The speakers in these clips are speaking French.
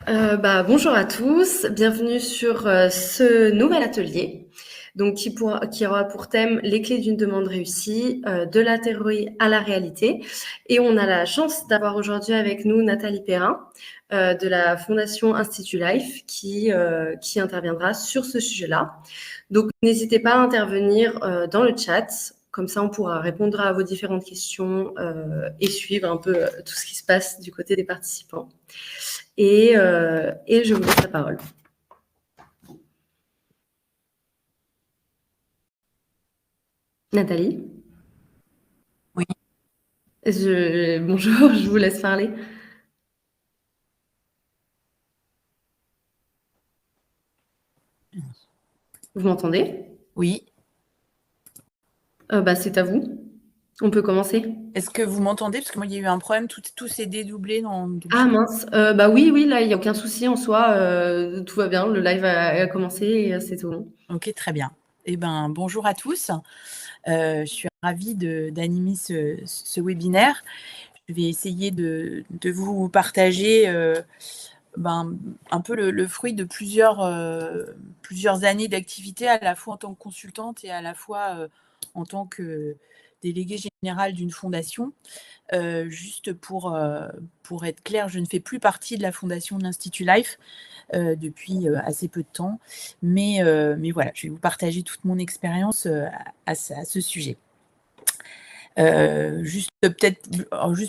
Bonjour à tous, bienvenue sur ce nouvel atelier donc qui aura pour thème les clés d'une demande réussie, de la théorie à la réalité. Et on a la chance d'avoir aujourd'hui avec nous Nathalie Perrin de la Fondation Institut Life qui interviendra sur ce sujet-là. Donc n'hésitez pas à intervenir dans le chat, comme ça on pourra répondre à vos différentes questions et suivre un peu tout ce qui se passe du côté des participants. Et je vous laisse la parole. Nathalie? Oui. Bonjour, je vous laisse parler. Vous m'entendez? Oui. C'est à vous. On peut commencer. Est-ce que vous m'entendez? Parce que moi, il y a eu un problème, tout s'est dédoublé. Donc Ah mince, oui, là, il n'y a aucun souci en soi, tout va bien, le live a commencé et c'est tout bon. Ok, très bien. Eh ben, bonjour à tous. Je suis ravie d'animer ce webinaire. Je vais essayer de vous partager un peu le fruit de plusieurs années d'activité, à la fois en tant que consultante et à la fois en tant que déléguée générale d'une fondation. Juste pour être clair, je ne fais plus partie de la fondation de l'Institut Life depuis assez peu de temps. Mais voilà, je vais vous partager toute mon expérience à ce sujet. Juste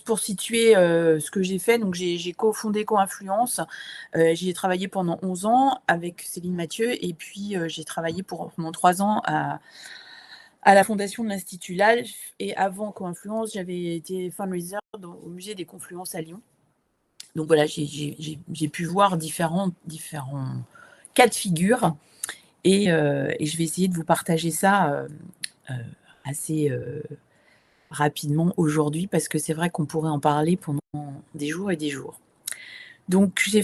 pour situer ce que j'ai fait, donc j'ai cofondé Coinfluence. J'y ai travaillé pendant 11 ans avec Céline Mathieu, et puis j'ai travaillé pendant 3 ans à la fondation de l'Institut Life. Et avant Coinfluence, j'avais été fundraiser au musée des Confluences à Lyon. Donc voilà, j'ai pu voir différents cas de figure, et je vais essayer de vous partager ça assez rapidement aujourd'hui, parce que c'est vrai qu'on pourrait en parler pendant des jours et des jours. Donc j'ai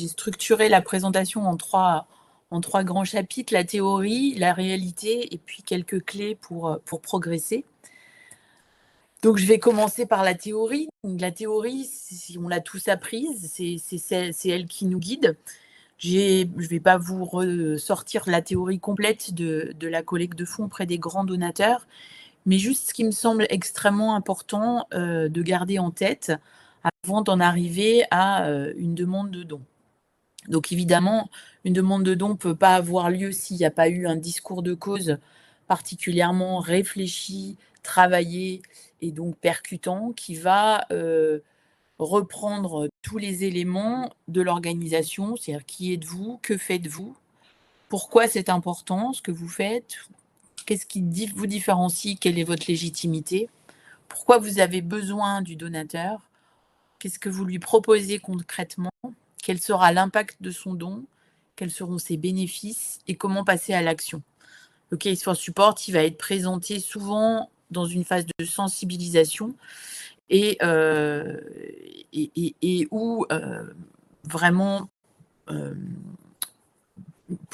structuré la présentation en trois grands chapitres: la théorie, la réalité, et puis quelques clés pour progresser. Donc je vais commencer par la théorie. Donc, la théorie, on l'a tous apprise, c'est elle qui nous guide. Je ne vais pas vous ressortir la théorie complète de la collecte de fonds auprès des grands donateurs, mais juste ce qui me semble extrêmement important de garder en tête avant d'en arriver à une demande de don. Donc évidemment, une demande de don ne peut pas avoir lieu s'il n'y a pas eu un discours de cause particulièrement réfléchi, travaillé et donc percutant, qui va reprendre tous les éléments de l'organisation, c'est-à-dire qui êtes-vous, que faites-vous, pourquoi c'est important ce que vous faites, qu'est-ce qui vous différencie, quelle est votre légitimité, pourquoi vous avez besoin du donateur, qu'est-ce que vous lui proposez concrètement, quel sera l'impact de son don, quels seront ses bénéfices et comment passer à l'action. Le Case for Support, il va être présenté souvent dans une phase de sensibilisation et où vraiment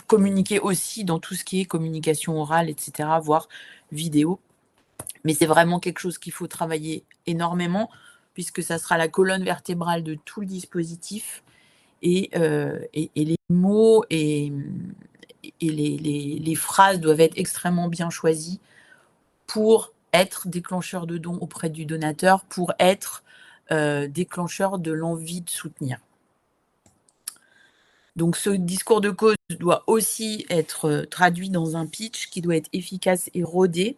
communiquer aussi dans tout ce qui est communication orale, etc., voire vidéo. Mais c'est vraiment quelque chose qu'il faut travailler énormément, puisque ça sera la colonne vertébrale de tout le dispositif. Et les mots et les phrases doivent être extrêmement bien choisies pour être déclencheur de dons auprès du donateur, pour être déclencheur de l'envie de soutenir. Donc ce discours de cause doit aussi être traduit dans un pitch qui doit être efficace et rodé.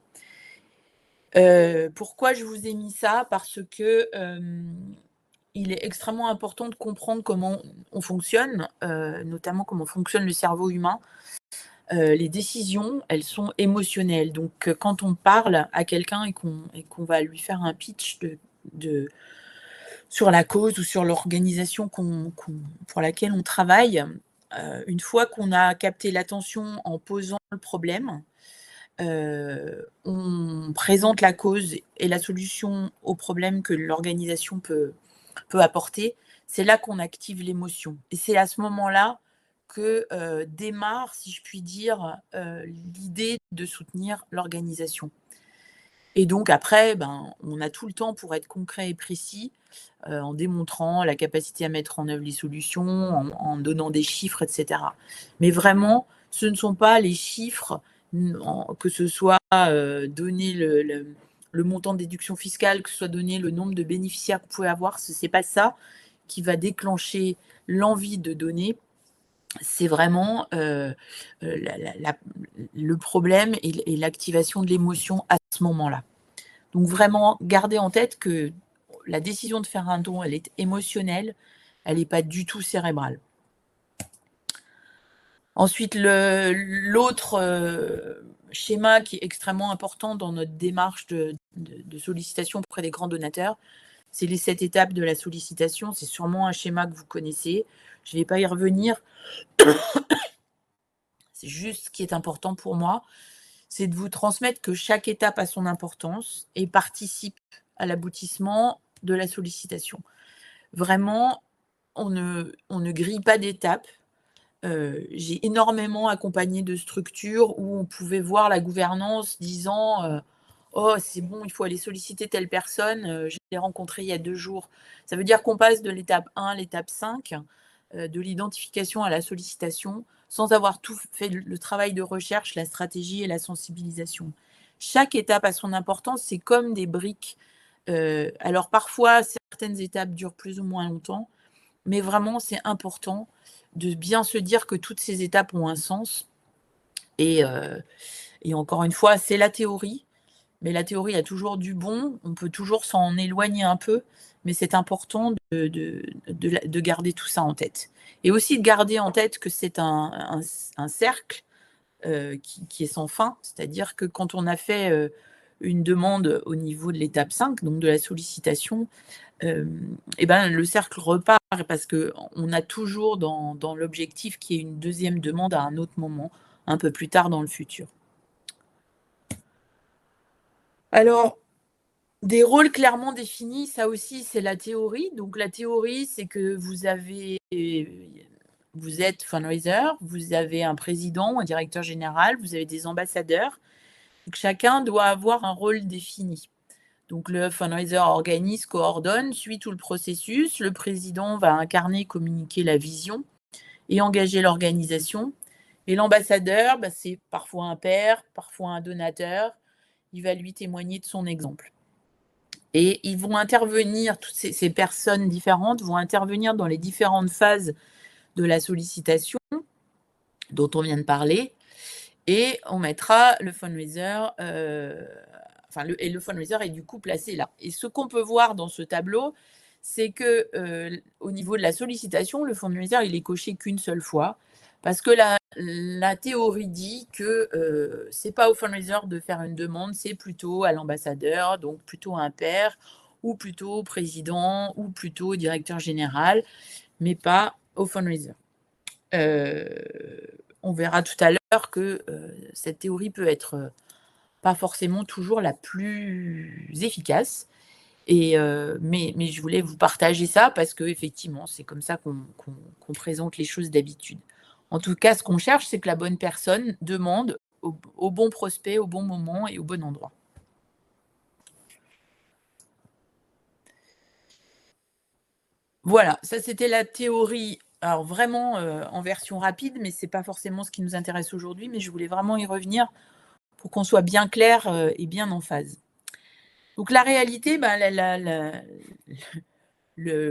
Pourquoi je vous ai mis ça? Parce que il est extrêmement important de comprendre comment on fonctionne, notamment comment fonctionne le cerveau humain. Les décisions, elles sont émotionnelles. Donc quand on parle à quelqu'un et qu'on va lui faire un pitch sur la cause ou sur l'organisation pour laquelle on travaille, une fois qu'on a capté l'attention en posant le problème, on présente la cause et la solution au problème que l'organisation peut apporter. C'est là qu'on active l'émotion. Et c'est à ce moment-là que démarre, si je puis dire, l'idée de soutenir l'organisation. Et donc après, on a tout le temps pour être concret et précis, en démontrant la capacité à mettre en œuvre les solutions, en donnant des chiffres, etc. Mais vraiment, ce ne sont pas les chiffres, que ce soit donner le montant de déduction fiscale, que ce soit donner le nombre de bénéficiaires que vous pouvez avoir, ce n'est pas ça qui va déclencher l'envie de donner. C'est vraiment le problème et l'activation de l'émotion à ce moment-là. Donc vraiment, gardez en tête que la décision de faire un don, elle est émotionnelle, elle n'est pas du tout cérébrale. Ensuite, l'autre schéma qui est extrêmement important dans notre démarche de sollicitation auprès des grands donateurs, c'est les 7 étapes de la sollicitation. C'est sûrement un schéma que vous connaissez. Je ne vais pas y revenir. C'est juste ce qui est important pour moi, c'est de vous transmettre que chaque étape a son importance et participe à l'aboutissement de la sollicitation. Vraiment, on ne grille pas d'étapes. J'ai énormément accompagné de structures où on pouvait voir la gouvernance disant oh, c'est bon, il faut aller solliciter telle personne, je l'ai rencontrée il y a 2 jours. Ça veut dire qu'on passe de l'étape 1 à l'étape 5, de l'identification à la sollicitation, sans avoir tout fait le travail de recherche, la stratégie et la sensibilisation. Chaque étape a son importance, c'est comme des briques. Alors parfois, certaines étapes durent plus ou moins longtemps, mais vraiment, c'est important de bien se dire que toutes ces étapes ont un sens. Et encore une fois, c'est la théorie, mais la théorie a toujours du bon, on peut toujours s'en éloigner un peu, mais c'est important de garder tout ça en tête. Et aussi de garder en tête que c'est un cercle qui est sans fin, c'est-à-dire que quand on a fait une demande au niveau de l'étape 5, donc de la sollicitation, le cercle repart parce qu'on a toujours dans l'objectif qu'il y ait une deuxième demande à un autre moment, un peu plus tard dans le futur. Alors, des rôles clairement définis, ça aussi, c'est la théorie. Donc, la théorie, c'est que vous êtes fundraiser, vous avez un président, un directeur général, vous avez des ambassadeurs. Donc, chacun doit avoir un rôle défini. Donc, le fundraiser organise, coordonne, suit tout le processus. Le président va incarner, communiquer la vision et engager l'organisation. Et l'ambassadeur, c'est parfois un père, parfois un donateur. Il va lui témoigner de son exemple. Et ils vont intervenir, toutes ces personnes différentes vont intervenir dans les différentes phases de la sollicitation dont on vient de parler. Et on mettra le fundraiser, le fundraiser est du coup placé là. Et ce qu'on peut voir dans ce tableau, c'est que au niveau de la sollicitation, le fundraiser, il est coché qu'une seule fois, parce que la théorie dit que c'est pas au fundraiser de faire une demande, c'est plutôt à l'ambassadeur, donc plutôt à un père, ou plutôt au président, ou plutôt au directeur général, mais pas au fundraiser. On verra tout à l'heure que cette théorie peut être pas forcément toujours la plus efficace. Mais je voulais vous partager ça parce qu'effectivement, c'est comme ça qu'on présente les choses d'habitude. En tout cas, ce qu'on cherche, c'est que la bonne personne demande au bon prospect, au bon moment et au bon endroit. Voilà, ça c'était la théorie. Alors vraiment en version rapide, mais ce n'est pas forcément ce qui nous intéresse aujourd'hui, mais je voulais vraiment y revenir pour qu'on soit bien clair et bien en phase. Donc la réalité,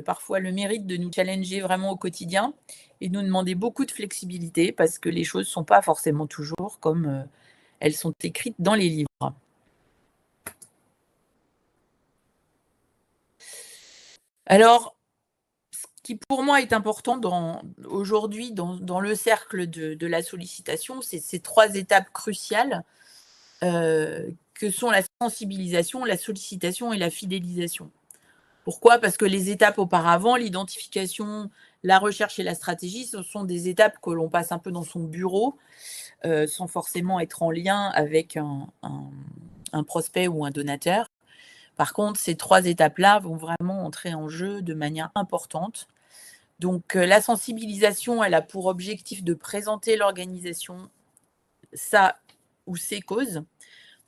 parfois le mérite de nous challenger vraiment au quotidien et de nous demander beaucoup de flexibilité parce que les choses ne sont pas forcément toujours comme elles sont écrites dans les livres. Alors, ce qui pour moi est important aujourd'hui dans le cercle de la sollicitation, c'est ces 3 étapes cruciales que sont la sensibilisation, la sollicitation et la fidélisation. Pourquoi ? Parce que les étapes auparavant, l'identification, la recherche et la stratégie, ce sont des étapes que l'on passe un peu dans son bureau, sans forcément être en lien avec un prospect ou un donateur. Par contre, ces 3 étapes-là vont vraiment entrer en jeu de manière importante. Donc, la sensibilisation, elle a pour objectif de présenter l'organisation, sa ou ses causes,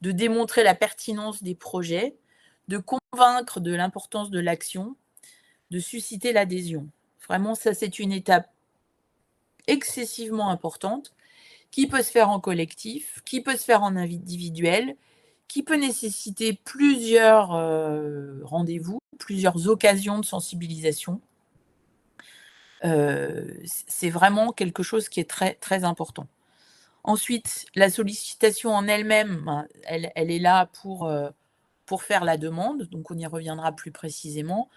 de démontrer la pertinence des projets, de convaincre de l'importance de l'action, de susciter l'adhésion. Vraiment, ça, c'est une étape excessivement importante qui peut se faire en collectif, qui peut se faire en individuel, qui peut nécessiter plusieurs rendez-vous, plusieurs occasions de sensibilisation. C'est vraiment quelque chose qui est très, très important. Ensuite, la sollicitation en elle-même, elle est là pour faire la demande, donc on y reviendra plus précisément.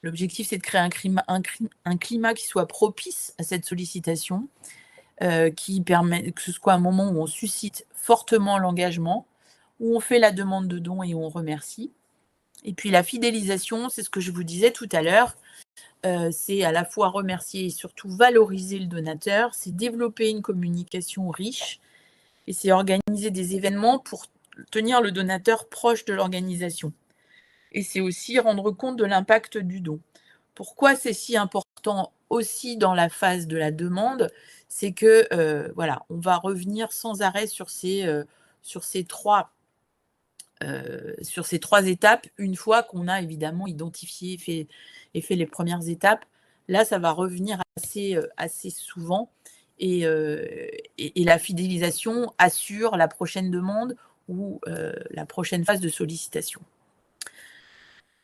L'objectif, c'est de créer un climat qui soit propice à cette sollicitation, qui permet que ce soit un moment où on suscite fortement l'engagement, où on fait la demande de dons et où on remercie. Et puis la fidélisation, c'est ce que je vous disais tout à l'heure, c'est à la fois remercier et surtout valoriser le donateur, c'est développer une communication riche et c'est organiser des événements pour tenir le donateur proche de l'organisation. Et c'est aussi rendre compte de l'impact du don. Pourquoi c'est si important aussi dans la phase de la demande? C'est que voilà, on va revenir sans arrêt sur ces trois étapes, une fois qu'on a évidemment identifié et fait les premières étapes. Là, ça va revenir assez souvent et la fidélisation assure la prochaine demande ou la prochaine phase de sollicitation.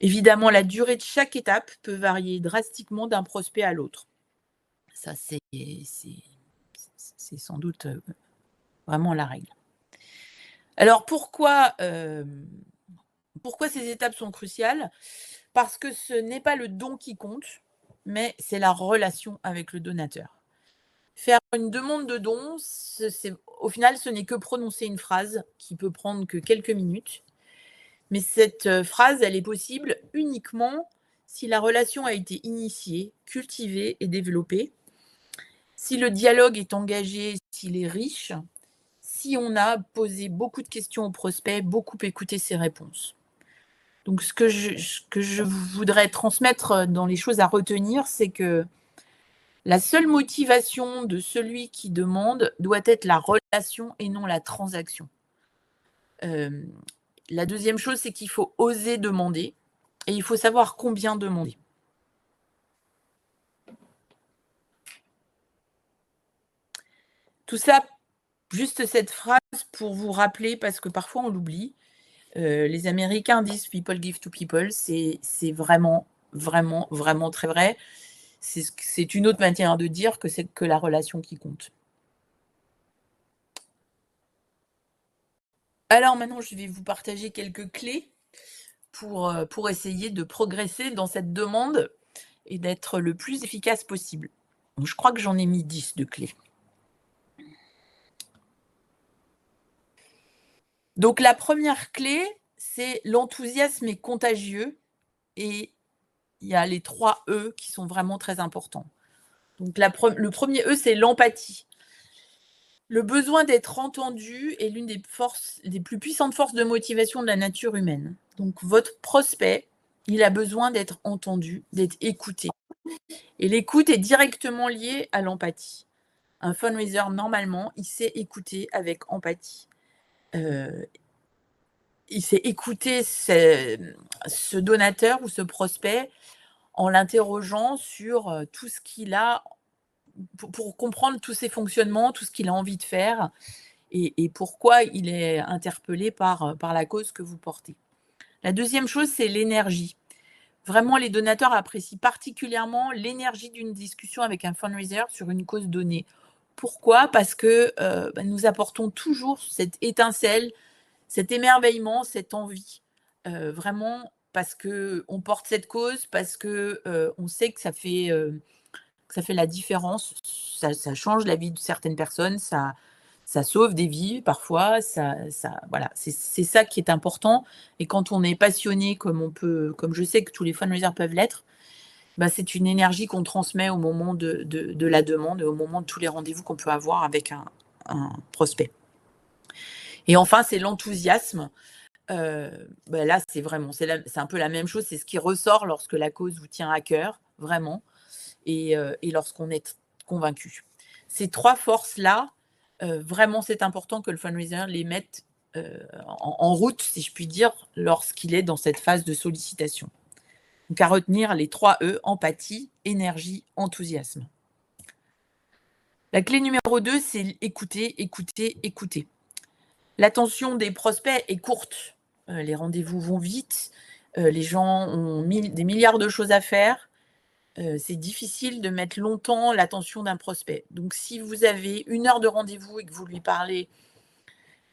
Évidemment, la durée de chaque étape peut varier drastiquement d'un prospect à l'autre. Ça, c'est sans doute vraiment la règle. Alors, pourquoi ces étapes sont cruciales? Parce que ce n'est pas le don qui compte, mais c'est la relation avec le donateur. Faire une demande de don, au final, ce n'est que prononcer une phrase qui peut prendre que quelques minutes. Mais cette phrase, elle est possible uniquement si la relation a été initiée, cultivée et développée, si le dialogue est engagé, s'il est riche, si on a posé beaucoup de questions au prospect, beaucoup écouté ses réponses. Donc, ce que je voudrais transmettre dans les choses à retenir, c'est que la seule motivation de celui qui demande doit être la relation et non la transaction. La deuxième chose, c'est qu'il faut oser demander et il faut savoir combien demander. Tout ça, juste cette phrase pour vous rappeler, parce que parfois on l'oublie. Les Américains disent « people give to people », c'est vraiment, vraiment, vraiment très vrai. C'est une autre manière de dire que c'est que la relation qui compte. Alors maintenant, je vais vous partager quelques clés pour essayer de progresser dans cette demande et d'être le plus efficace possible. Donc, je crois que j'en ai mis 10 de clés. Donc, la première clé, c'est l'enthousiasme est contagieux et il y a les 3 E qui sont vraiment très importants. Donc, le premier E, c'est l'empathie. Le besoin d'être entendu est l'une des plus puissantes forces de motivation de la nature humaine. Donc, votre prospect, il a besoin d'être entendu, d'être écouté. Et l'écoute est directement liée à l'empathie. Un fundraiser, normalement, il sait écouter avec empathie. Il sait écouter ce donateur ou ce prospect en l'interrogeant sur tout ce qu'il a, pour comprendre tous ses fonctionnements, tout ce qu'il a envie de faire et pourquoi il est interpellé par la cause que vous portez. La deuxième chose, c'est l'énergie. Vraiment, les donateurs apprécient particulièrement l'énergie d'une discussion avec un fundraiser sur une cause donnée. Pourquoi? Parce que nous apportons toujours cette étincelle, cet émerveillement, cette envie. Vraiment, parce qu'on porte cette cause, parce qu'on sait que ça fait la différence, ça change la vie de certaines personnes, ça sauve des vies parfois, voilà, c'est ça qui est important. Et quand on est passionné, comme je sais que tous les fundraisers peuvent l'être, c'est une énergie qu'on transmet au moment de la demande, au moment de tous les rendez-vous qu'on peut avoir avec un prospect. Et enfin, c'est l'enthousiasme. Là, c'est un peu la même chose, c'est ce qui ressort lorsque la cause vous tient à cœur, vraiment, et lorsqu'on est convaincu. Ces 3 forces-là, vraiment, c'est important que le fundraiser les mette en route, si je puis dire, lorsqu'il est dans cette phase de sollicitation. Donc à retenir les 3 E, empathie, énergie, enthousiasme. La clé numéro 2, c'est écouter, écouter, écouter. L'attention des prospects est courte. Les rendez-vous vont vite. Les gens ont des milliards de choses à faire. C'est difficile de mettre longtemps l'attention d'un prospect. Donc, si vous avez 1 heure de rendez-vous et que vous lui parlez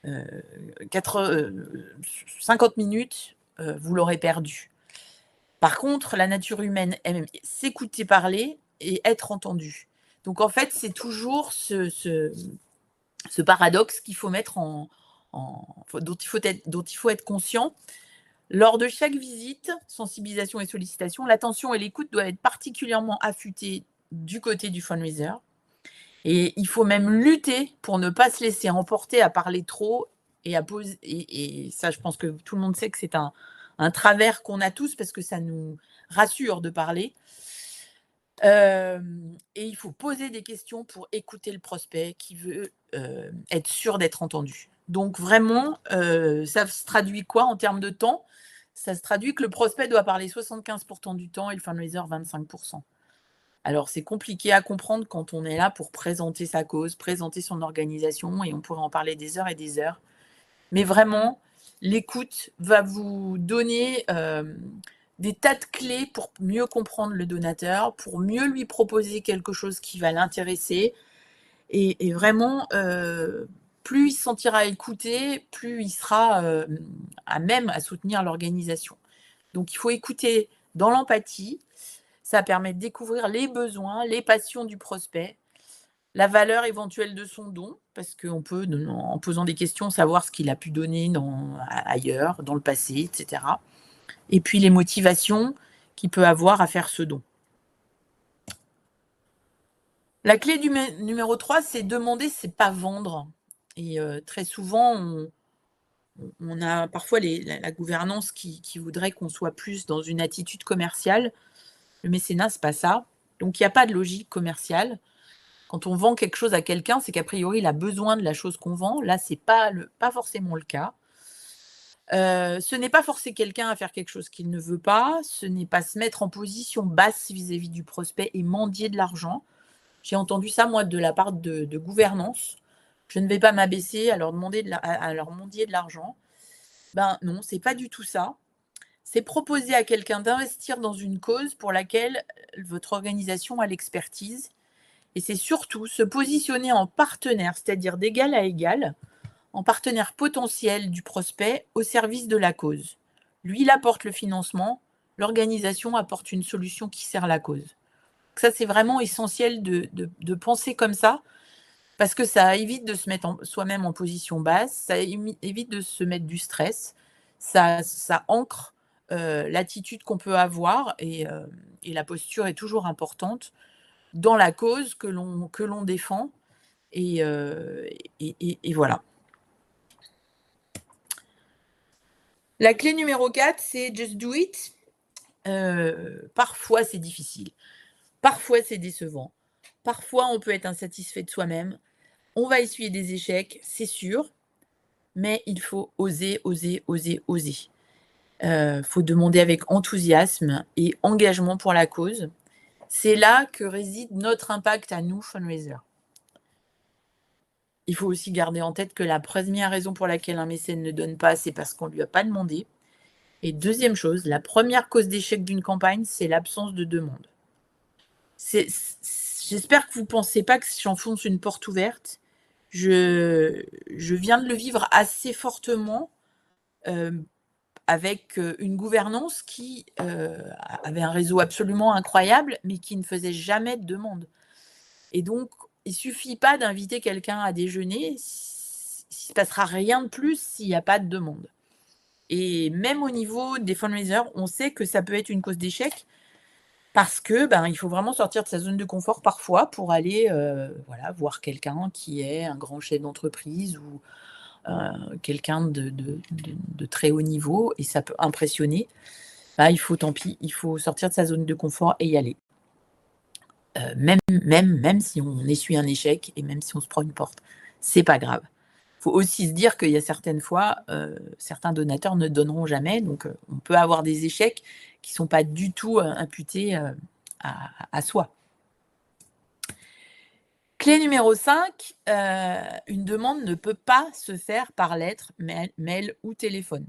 50 minutes, vous l'aurez perdu. Par contre, la nature humaine aime s'écouter parler et être entendu. Donc, en fait, c'est toujours ce paradoxe qu'il faut mettre dont il faut être conscient. Lors de chaque visite, sensibilisation et sollicitation, l'attention et l'écoute doivent être particulièrement affûtées du côté du fundraiser. Et il faut même lutter pour ne pas se laisser emporter à parler trop et à poser. Et ça, je pense que tout le monde sait que c'est un travers qu'on a tous parce que ça nous rassure de parler. Et il faut poser des questions pour écouter le prospect qui veut être sûr d'être entendu. Donc vraiment, ça se traduit quoi en termes de temps ? Ça se traduit que le prospect doit parler 75% du temps et le fundraiser 25%. Alors c'est compliqué à comprendre quand on est là pour présenter sa cause, présenter son organisation, et on pourrait en parler des heures et des heures. Mais vraiment, l'écoute va vous donner des tas de clés pour mieux comprendre le donateur, pour mieux lui proposer quelque chose qui va l'intéresser. Et vraiment, plus il se sentira écouté, plus il sera à même à soutenir l'organisation. Donc, il faut écouter dans l'empathie. Ça permet de découvrir les besoins, les passions du prospect, la valeur éventuelle de son don, parce qu'on peut, en posant des questions, savoir ce qu'il a pu donner ailleurs, dans le passé, etc. Et puis les motivations qu'il peut avoir à faire ce don. La clé du numéro 3, c'est demander, c'est pas vendre. Et très souvent, on a parfois la gouvernance qui voudrait qu'on soit plus dans une attitude commerciale. Le mécénat, c'est pas ça. Donc, il n'y a pas de logique commerciale. Quand on vend quelque chose à quelqu'un, c'est qu'a priori, il a besoin de la chose qu'on vend. Là, ce n'est pas forcément le cas. Ce n'est pas forcer quelqu'un à faire quelque chose qu'il ne veut pas. Ce n'est pas se mettre en position basse vis-à-vis du prospect et mendier de l'argent. J'ai entendu ça, moi, de la part de gouvernance. Je ne vais pas m'abaisser à leur mendier de l'argent. Ben non, ce n'est pas du tout ça. C'est proposer à quelqu'un d'investir dans une cause pour laquelle votre organisation a l'expertise. Et c'est surtout se positionner en partenaire, c'est-à-dire d'égal à égal, en partenaire potentiel du prospect au service de la cause. Lui, il apporte le financement, l'organisation apporte une solution qui sert la cause. Donc ça, c'est vraiment essentiel de penser comme ça, parce que ça évite de se mettre soi-même en position basse, ça évite de se mettre du stress, ça ancre l'attitude qu'on peut avoir, et la posture est toujours importante dans la cause que l'on défend, et voilà. La clé numéro 4, c'est just do it. Parfois, c'est difficile. Parfois, c'est décevant. Parfois, on peut être insatisfait de soi-même. On va essuyer des échecs, c'est sûr, mais il faut oser, oser, oser, oser. Faut demander avec enthousiasme et engagement pour la cause. C'est là que réside notre impact à nous, fundraisers. Il faut aussi garder en tête que la première raison pour laquelle un mécène ne donne pas, c'est parce qu'on ne lui a pas demandé. Et deuxième chose, la première cause d'échec d'une campagne, c'est l'absence de demande. J'espère que vous ne pensez pas que j'enfonce une porte ouverte. Je viens de le vivre assez fortement avec une gouvernance qui avait un réseau absolument incroyable, mais qui ne faisait jamais de demande. Et donc, il ne suffit pas d'inviter quelqu'un à déjeuner, il ne se passera rien de plus s'il n'y a pas de demande. Et même au niveau des fundraisers, on sait que ça peut être une cause d'échec, parce que il faut vraiment sortir de sa zone de confort parfois pour aller voir quelqu'un qui est un grand chef d'entreprise ou quelqu'un de très haut niveau, et ça peut impressionner. Il faut sortir de sa zone de confort et y aller. Même si on essuie un échec et même si on se prend une porte, c'est pas grave. Il faut aussi se dire qu'il y a certaines fois, certains donateurs ne donneront jamais, donc on peut avoir des échecs qui ne sont pas du tout imputés à soi. Clé numéro 5, une demande ne peut pas se faire par lettre, mail ou téléphone.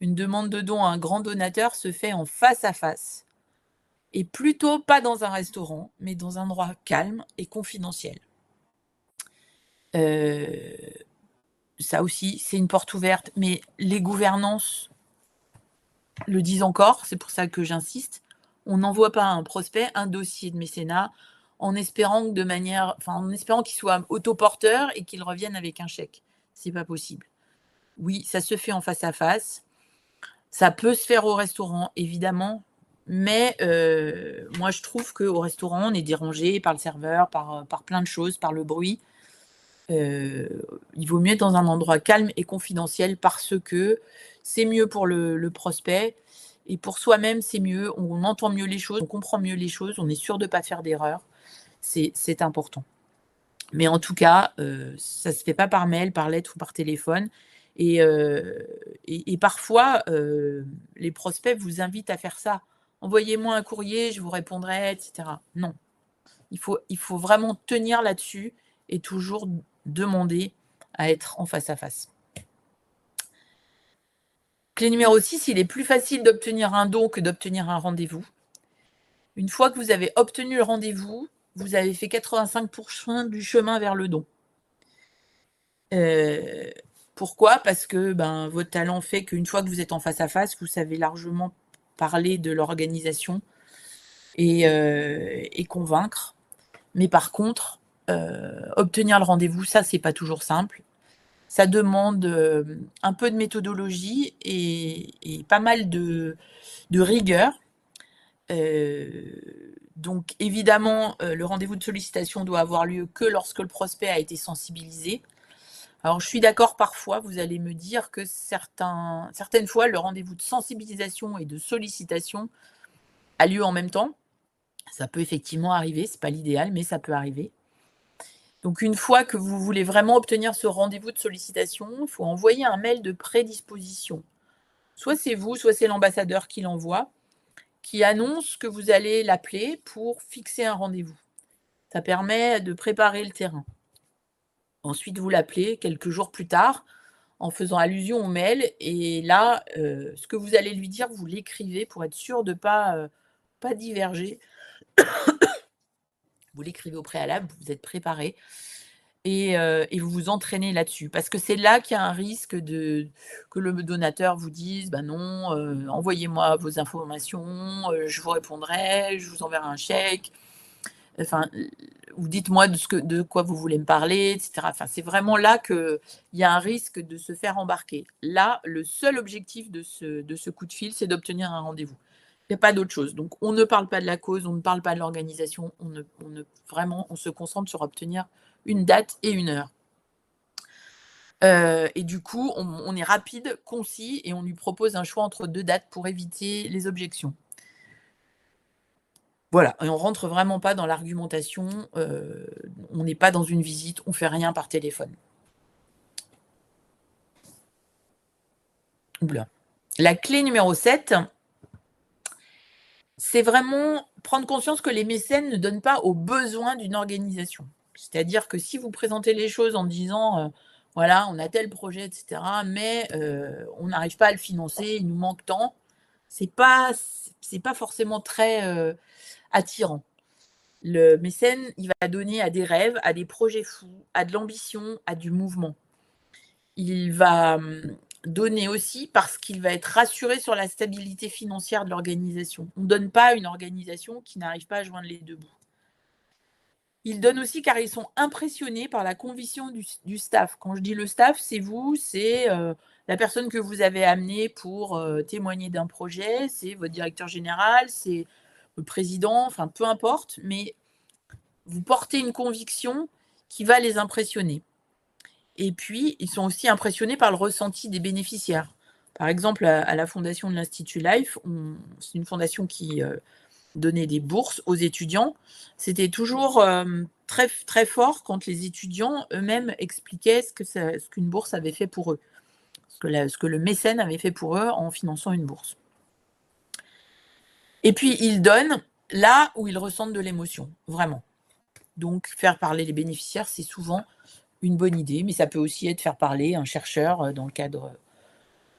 Une demande de don à un grand donateur se fait en face à face et plutôt pas dans un restaurant, mais dans un endroit calme et confidentiel. Ça aussi, c'est une porte ouverte, mais les gouvernances le disent encore, c'est pour ça que j'insiste. On n'envoie pas à un prospect un dossier de mécénat en espérant qu'il soit autoporteur et qu'il revienne avec un chèque. C'est pas possible. Oui, ça se fait en face à face. Ça peut se faire au restaurant, évidemment, mais moi, je trouve qu'au restaurant, on est dérangé par le serveur, par plein de choses, par le bruit. Il vaut mieux être dans un endroit calme et confidentiel parce que c'est mieux pour le prospect et pour soi-même, c'est mieux. On entend mieux les choses, on comprend mieux les choses, on est sûr de ne pas faire d'erreur. C'est important. Mais en tout cas, ça ne se fait pas par mail, par lettre ou par téléphone. Et parfois, les prospects vous invitent à faire ça. Envoyez-moi un courrier, je vous répondrai, etc. Non. Il faut vraiment tenir là-dessus et toujours demander à être en face à face. Clé numéro 6, il est plus facile d'obtenir un don que d'obtenir un rendez-vous. Une fois que vous avez obtenu le rendez-vous, vous avez fait 85% du chemin vers le don. Pourquoi ? Parce que votre talent fait qu'une fois que vous êtes en face à face, vous savez largement parler de l'organisation et convaincre. Mais par contre, obtenir le rendez-vous, ça, c'est pas toujours simple. Ça demande un peu de méthodologie et pas mal de rigueur. Donc, évidemment, le rendez-vous de sollicitation doit avoir lieu que lorsque le prospect a été sensibilisé. Alors, je suis d'accord, parfois, vous allez me dire que certaines fois, le rendez-vous de sensibilisation et de sollicitation a lieu en même temps. Ça peut effectivement arriver, c'est pas l'idéal, mais ça peut arriver. Donc, une fois que vous voulez vraiment obtenir ce rendez-vous de sollicitation, il faut envoyer un mail de prédisposition. Soit c'est vous, soit c'est l'ambassadeur qui l'envoie, qui annonce que vous allez l'appeler pour fixer un rendez-vous. Ça permet de préparer le terrain. Ensuite, vous l'appelez quelques jours plus tard en faisant allusion au mail. Et là, ce que vous allez lui dire, vous l'écrivez pour être sûr de ne pas diverger. Vous l'écrivez au préalable, vous êtes préparé et vous vous entraînez là-dessus. Parce que c'est là qu'il y a un risque que le donateur vous dise non, envoyez-moi vos informations, je vous répondrai, je vous enverrai un chèque. Enfin, ou dites-moi de quoi vous voulez me parler, etc. Enfin, c'est vraiment là qu'il y a un risque de se faire embarquer. Là, le seul objectif de ce coup de fil, c'est d'obtenir un rendez-vous. Il n'y a pas d'autre chose. Donc, on ne parle pas de la cause, on ne parle pas de l'organisation, on se concentre sur obtenir une date et une heure. Et du coup, on est rapide, concis, et on lui propose un choix entre 2 dates pour éviter les objections. Voilà, et on rentre vraiment pas dans l'argumentation, on n'est pas dans une visite, on fait rien par téléphone. Oula. La clé numéro 7, c'est vraiment prendre conscience que les mécènes ne donnent pas aux besoins d'une organisation. C'est-à-dire que si vous présentez les choses en disant, voilà, on a tel projet, etc., mais on n'arrive pas à le financer, il nous manque tant, c'est pas forcément très attirant. Le mécène, il va donner à des rêves, à des projets fous, à de l'ambition, à du mouvement. Il va donner aussi parce qu'il va être rassuré sur la stabilité financière de l'organisation. On ne donne pas à une organisation qui n'arrive pas à joindre les deux bouts. Ils donnent aussi car ils sont impressionnés par la conviction du staff. Quand je dis le staff, c'est vous, c'est la personne que vous avez amenée pour témoigner d'un projet, c'est votre directeur général, c'est le président, enfin peu importe, mais vous portez une conviction qui va les impressionner. Et puis, ils sont aussi impressionnés par le ressenti des bénéficiaires. Par exemple, à la fondation de l'Institut Life, c'est une fondation qui donner des bourses aux étudiants, c'était toujours très, très fort quand les étudiants eux-mêmes expliquaient ce qu'une bourse avait fait pour eux, ce que le mécène avait fait pour eux en finançant une bourse. Et puis, ils donnent là où ils ressentent de l'émotion, vraiment. Donc, faire parler les bénéficiaires, c'est souvent une bonne idée, mais ça peut aussi être faire parler un chercheur dans le cadre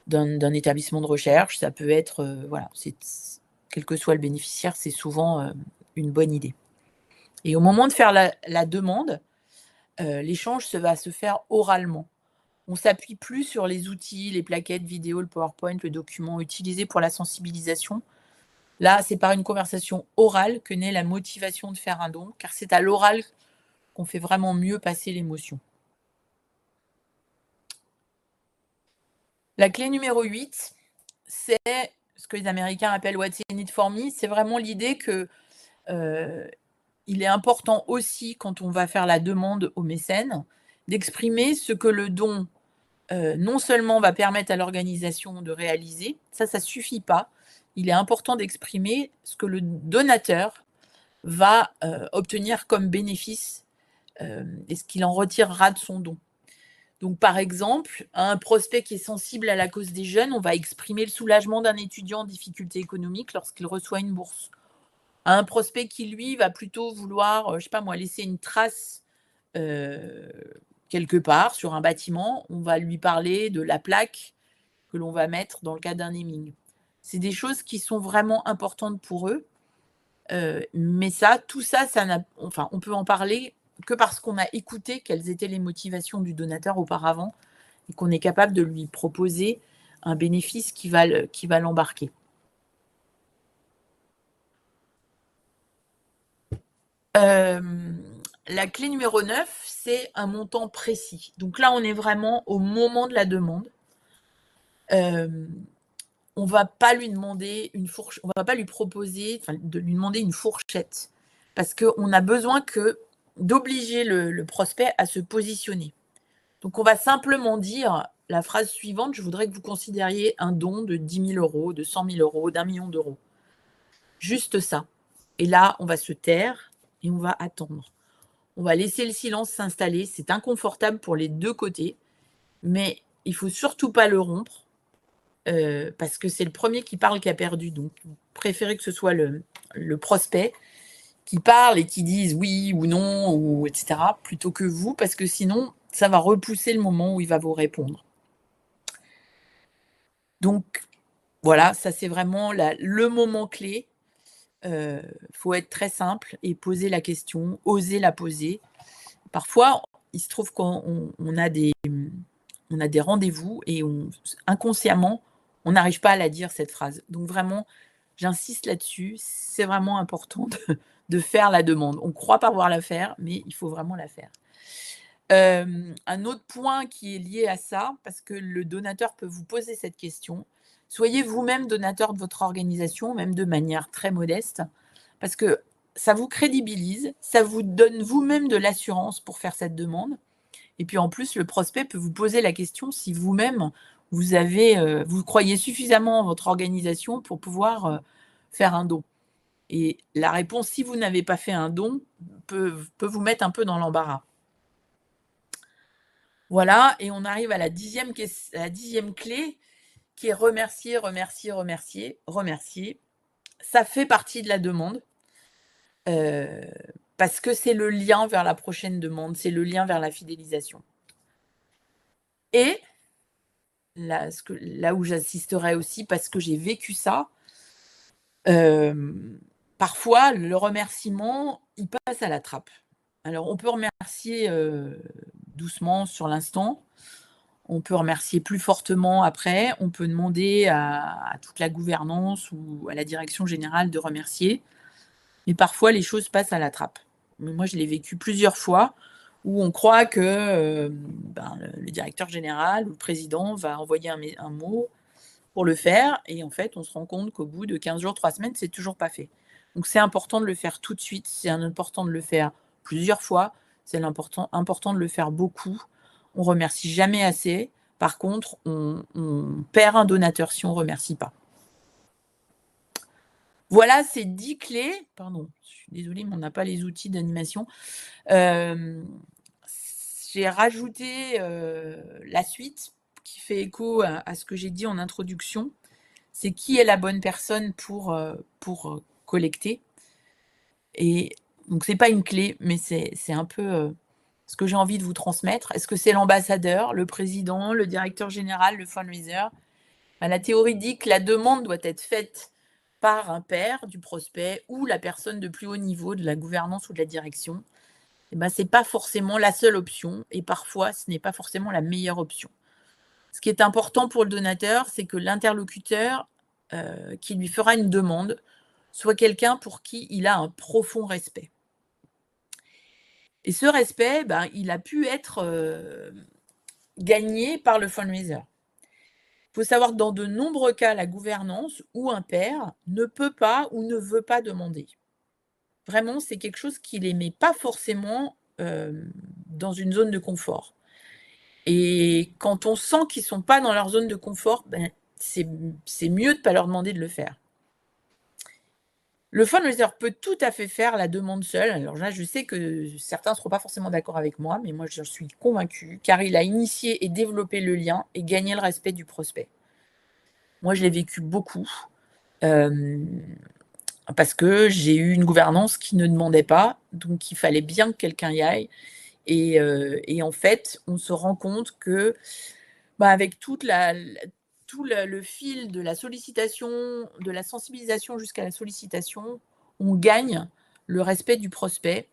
d'un établissement de recherche. Ça peut être, voilà, quel que soit le bénéficiaire, c'est souvent une bonne idée. Et au moment de faire la demande, l'échange va se faire oralement. On ne s'appuie plus sur les outils, les plaquettes vidéo, le PowerPoint, le document utilisé pour la sensibilisation. Là, c'est par une conversation orale que naît la motivation de faire un don, car c'est à l'oral qu'on fait vraiment mieux passer l'émotion. La clé numéro 8, c'est ce que les Américains appellent « What's in it for me ». C'est vraiment l'idée que il est important aussi, quand on va faire la demande au mécène, d'exprimer ce que le don non seulement va permettre à l'organisation de réaliser, ça ne suffit pas. Il est important d'exprimer ce que le donateur va obtenir comme bénéfice et ce qu'il en retirera de son don. Donc, par exemple, à un prospect qui est sensible à la cause des jeunes, on va exprimer le soulagement d'un étudiant en difficulté économique lorsqu'il reçoit une bourse. À un prospect qui, lui, va plutôt vouloir, je sais pas moi, laisser une trace quelque part sur un bâtiment, on va lui parler de la plaque que l'on va mettre dans le cas d'un naming. C'est des choses qui sont vraiment importantes pour eux, mais tout ça, on peut en parler que parce qu'on a écouté quelles étaient les motivations du donateur auparavant et qu'on est capable de lui proposer un bénéfice qui va l'embarquer. La clé numéro 9, c'est un montant précis. Donc là, on est vraiment au moment de la demande. On ne va pas lui demander on va pas lui proposer de lui demander une fourchette, parce qu'on a besoin d'obliger le prospect à se positionner. Donc, on va simplement dire la phrase suivante: je voudrais que vous considériez un don de 10 000 euros, de 100 000 euros, d'1 million d'euros. Juste ça. Et là, on va se taire et on va attendre. On va laisser le silence s'installer. C'est inconfortable pour les deux côtés, mais il ne faut surtout pas le rompre. Parce que c'est le premier qui parle qui a perdu. Donc, vous préférez que ce soit le prospect qui parle et qui dise oui ou non, ou etc., plutôt que vous, parce que sinon, ça va repousser le moment où il va vous répondre. Donc, voilà, ça c'est vraiment le moment clé. Faut être très simple et poser la question, oser la poser. Parfois, il se trouve qu'on a des rendez-vous et inconsciemment, on n'arrive pas à la dire, cette phrase. Donc vraiment, j'insiste là-dessus, c'est vraiment important de faire la demande. On croit pas pouvoir la faire, mais il faut vraiment la faire. Un autre point qui est lié à ça, parce que le donateur peut vous poser cette question, soyez vous-même donateur de votre organisation, même de manière très modeste, parce que ça vous crédibilise, ça vous donne vous-même de l'assurance pour faire cette demande. Et puis en plus, le prospect peut vous poser la question si vous-même, vous croyez suffisamment en votre organisation pour pouvoir faire un don. Et la réponse, si vous n'avez pas fait un don, peut vous mettre un peu dans l'embarras. Voilà, et on arrive à la dixième clé, qui est remercier, remercier, remercier, remercier. Ça fait partie de la demande, parce que c'est le lien vers la prochaine demande, c'est le lien vers la fidélisation. Et là où j'assisterai aussi, parce que j'ai vécu ça, parfois, le remerciement, il passe à la trappe. Alors, on peut remercier doucement sur l'instant, on peut remercier plus fortement après, on peut demander à toute la gouvernance ou à la direction générale de remercier, mais parfois, les choses passent à la trappe. Mais moi, je l'ai vécu plusieurs fois, où on croit que le directeur général ou le président va envoyer un mot pour le faire, et en fait, on se rend compte qu'au bout de 15 jours, 3 semaines, c'est toujours pas fait. Donc, c'est important de le faire tout de suite, c'est important de le faire plusieurs fois, c'est important de le faire beaucoup. On remercie jamais assez. Par contre, on perd un donateur si on remercie pas. Voilà ces 10 clés. Pardon, je suis désolée, mais on n'a pas les outils d'animation. J'ai rajouté, la suite qui fait écho à ce que j'ai dit en introduction. C'est qui est la bonne personne pour collecter. Et donc c'est pas une clé, mais c'est un peu, ce que j'ai envie de vous transmettre. Est-ce que c'est l'ambassadeur, le président, le directeur général, le fundraiser? La théorie dit que la demande doit être faite par un pair du prospect ou la personne de plus haut niveau de la gouvernance ou de la direction. Ce n'est pas forcément la seule option et parfois ce n'est pas forcément la meilleure option. Ce qui est important pour le donateur, c'est que l'interlocuteur qui lui fera une demande soit quelqu'un pour qui il a un profond respect. Et ce respect, il a pu être gagné par le fundraiser. Il faut savoir que dans de nombreux cas, la gouvernance ou un pair ne peut pas ou ne veut pas demander. Vraiment, c'est quelque chose qui ne les met pas forcément dans une zone de confort. Et quand on sent qu'ils ne sont pas dans leur zone de confort, c'est mieux de ne pas leur demander de le faire. Le fundraiser peut tout à fait faire la demande seul. Alors là, je sais que certains ne seront pas forcément d'accord avec moi, mais moi, je suis convaincue, car il a initié et développé le lien et gagné le respect du prospect. Moi, je l'ai vécu beaucoup, parce que j'ai eu une gouvernance qui ne demandait pas, donc il fallait bien que quelqu'un y aille. Et en fait, on se rend compte que, avec tout le fil de la sollicitation, de la sensibilisation jusqu'à la sollicitation, on gagne le respect du prospect.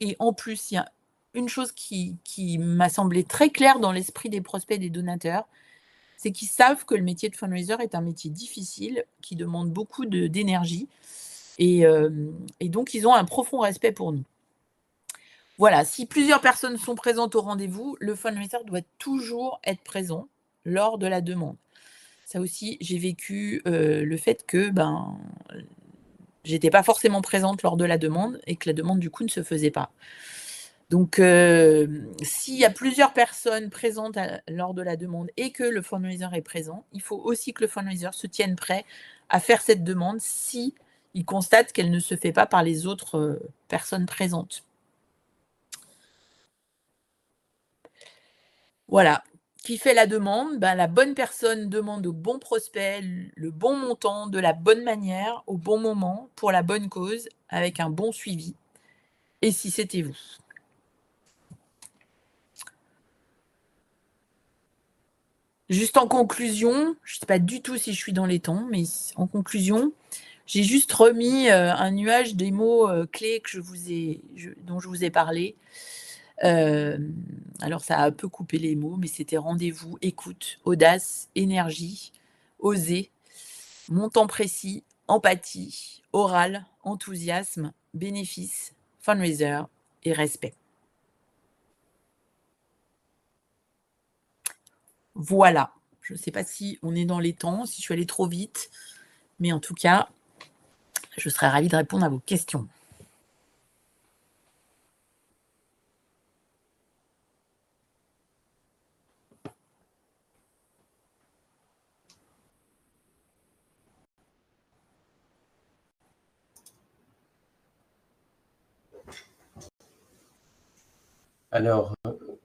Et en plus, il y a une chose qui m'a semblé très claire dans l'esprit des prospects et des donateurs, c'est qu'ils savent que le métier de fundraiser est un métier difficile, qui demande beaucoup d'énergie. Et donc, ils ont un profond respect pour nous. Voilà, si plusieurs personnes sont présentes au rendez-vous, le fundraiser doit toujours être présent lors de la demande. Ça aussi, j'ai vécu le fait que j'étais pas forcément présente lors de la demande et que la demande, du coup, ne se faisait pas. Donc, s'il y a plusieurs personnes présentes lors de la demande et que le fundraiser est présent, il faut aussi que le fundraiser se tienne prêt à faire cette demande si il constate qu'elle ne se fait pas par les autres personnes présentes. Voilà. Qui fait la demande? La bonne personne demande au bon prospect le bon montant, de la bonne manière, au bon moment, pour la bonne cause, avec un bon suivi. Et si c'était vous? Juste en conclusion, je ne sais pas du tout si je suis dans les temps, mais en conclusion, j'ai juste remis un nuage des mots clés que dont je vous ai parlé. Alors ça a un peu coupé les mots, mais c'était rendez-vous, écoute, audace, énergie, oser, montant précis, empathie, oral, enthousiasme, bénéfice, fundraiser et respect. Voilà. Je ne sais pas si on est dans les temps, si je suis allée trop vite, mais en tout cas, je serais ravie de répondre à vos questions. Alors,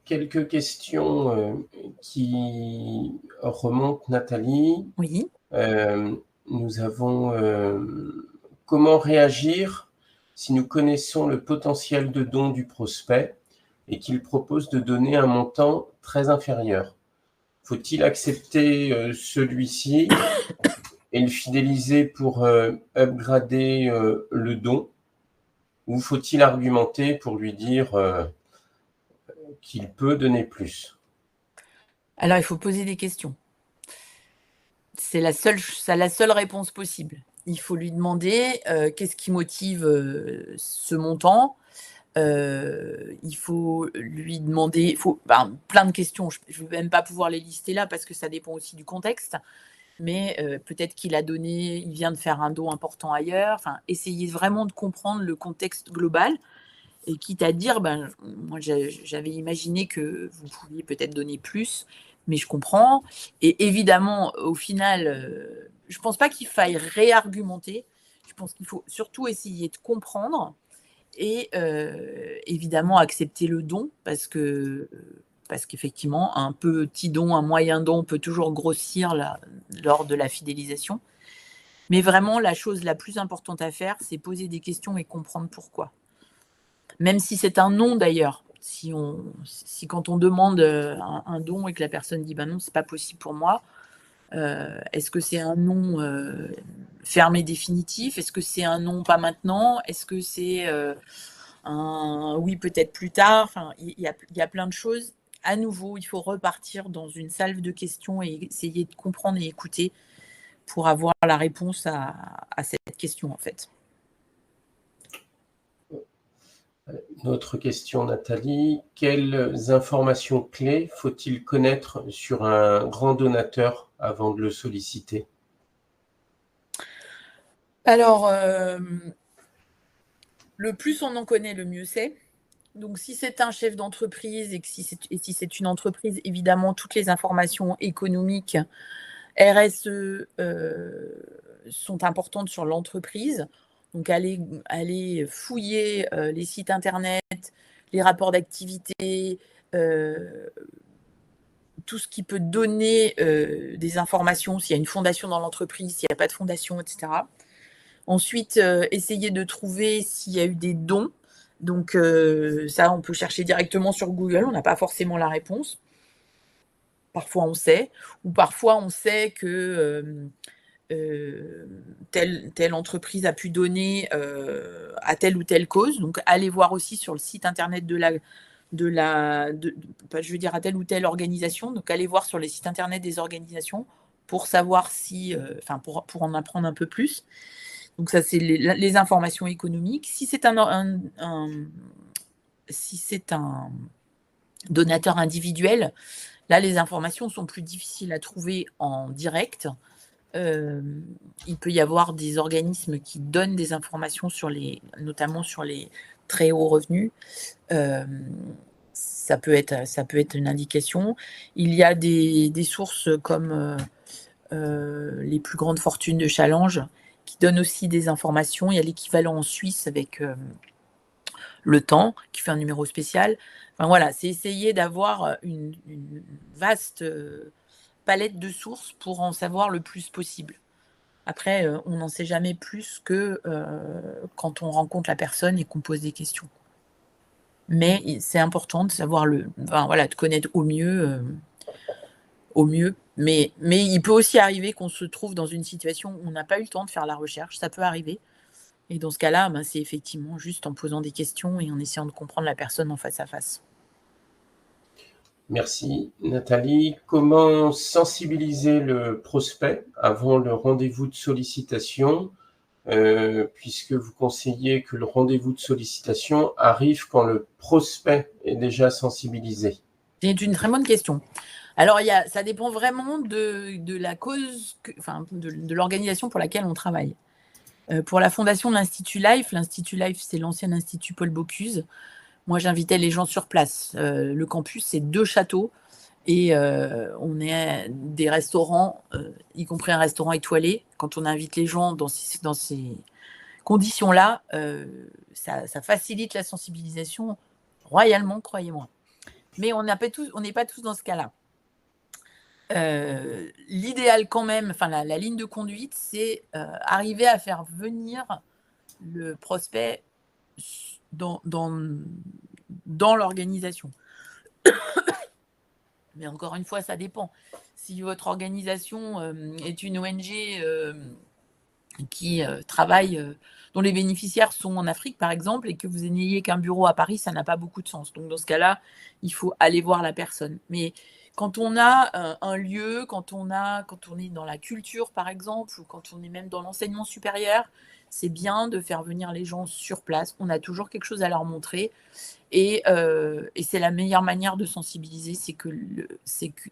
quelques questions qui remontent, Nathalie. Oui. Nous avons comment réagir si nous connaissons le potentiel de don du prospect et qu'il propose de donner un montant très inférieur? Faut-il accepter celui-ci et le fidéliser pour upgrader le don, ou faut-il argumenter pour lui dire qu'il peut donner plus? Alors, il faut poser des questions. C'est la seule réponse possible. Il faut lui demander qu'est-ce qui motive ce montant. Il faut lui demander plein de questions. Je ne vais même pas pouvoir les lister là parce que ça dépend aussi du contexte. Mais peut-être qu'il vient de faire un don important ailleurs. Enfin, essayez vraiment de comprendre le contexte global. Et quitte à dire, moi j'avais imaginé que vous pouviez peut-être donner plus, mais je comprends. Et évidemment, au final, je ne pense pas qu'il faille réargumenter. Je pense qu'il faut surtout essayer de comprendre et évidemment accepter le don parce qu'effectivement, un petit don, un moyen don peut toujours grossir lors de la fidélisation. Mais vraiment, la chose la plus importante à faire, c'est poser des questions et comprendre pourquoi. Même si c'est un non d'ailleurs. Si quand on demande un don et que la personne dit non, c'est pas possible pour moi, est-ce que c'est un non fermé définitif? Est-ce que c'est un non pas maintenant? Est-ce que c'est un oui peut-être plus tard? Enfin, il y a plein de choses. À nouveau, il faut repartir dans une salve de questions et essayer de comprendre et écouter pour avoir la réponse à cette question en fait. Une autre question, Nathalie. Quelles informations clés faut-il connaître sur un grand donateur avant de le solliciter? Alors, le plus on en connaît, le mieux c'est. Donc, si c'est un chef d'entreprise et si c'est une entreprise, évidemment, toutes les informations économiques, RSE, sont importantes sur l'entreprise. Donc, aller fouiller les sites internet, les rapports d'activité, tout ce qui peut donner des informations, s'il y a une fondation dans l'entreprise, s'il n'y a pas de fondation, etc. Ensuite, essayer de trouver s'il y a eu des dons. Donc, ça, on peut chercher directement sur Google, on n'a pas forcément la réponse. Parfois, on sait. Ou parfois, on sait que telle entreprise a pu donner à telle ou telle cause. Donc, allez voir aussi sur le site internet à telle ou telle organisation. Donc, allez voir sur les sites internet des organisations pour savoir pour en apprendre un peu plus. Donc, ça, c'est les informations économiques. Si c'est un donateur individuel, là, les informations sont plus difficiles à trouver en direct. Il peut y avoir des organismes qui donnent des informations notamment sur les très hauts revenus. Ça peut être une indication. Il y a des sources comme les plus grandes fortunes de Challenge qui donnent aussi des informations. Il y a l'équivalent en Suisse avec Le Temps qui fait un numéro spécial. Enfin voilà, c'est essayer d'avoir une vaste palette de sources pour en savoir le plus possible. Après, on n'en sait jamais plus que quand on rencontre la personne et qu'on pose des questions. Mais c'est important de savoir de connaître au mieux. Mais il peut aussi arriver qu'on se trouve dans une situation où on n'a pas eu le temps de faire la recherche. Ça peut arriver. Et dans ce cas-là, c'est effectivement juste en posant des questions et en essayant de comprendre la personne en face à face. Merci Nathalie. Comment sensibiliser le prospect avant le rendez-vous de sollicitation, puisque vous conseillez que le rendez-vous de sollicitation arrive quand le prospect est déjà sensibilisé? C'est une très bonne question. Alors, ça dépend vraiment de la cause, de l'organisation pour laquelle on travaille. Pour la fondation de l'Institut Life, c'est l'ancien Institut Paul Bocuse. Moi, j'invitais les gens sur place. Le campus, c'est 2 châteaux et on est des restaurants, y compris un restaurant étoilé. Quand on invite les gens dans ces conditions-là, ça facilite la sensibilisation royalement, croyez-moi. Mais on n'est pas tous dans ce cas-là. L'idéal quand même, la ligne de conduite, c'est arriver à faire venir le prospect dans l'organisation. Mais encore une fois, ça dépend. Si votre organisation est une ONG qui travaille, dont les bénéficiaires sont en Afrique, par exemple, et que vous n'ayez qu'un bureau à Paris, ça n'a pas beaucoup de sens. Donc, dans ce cas-là, il faut aller voir la personne. Mais quand on a un lieu, quand on est dans la culture, par exemple, ou quand on est même dans l'enseignement supérieur, c'est bien de faire venir les gens sur place. On a toujours quelque chose à leur montrer. Et c'est la meilleure manière de sensibiliser, c'est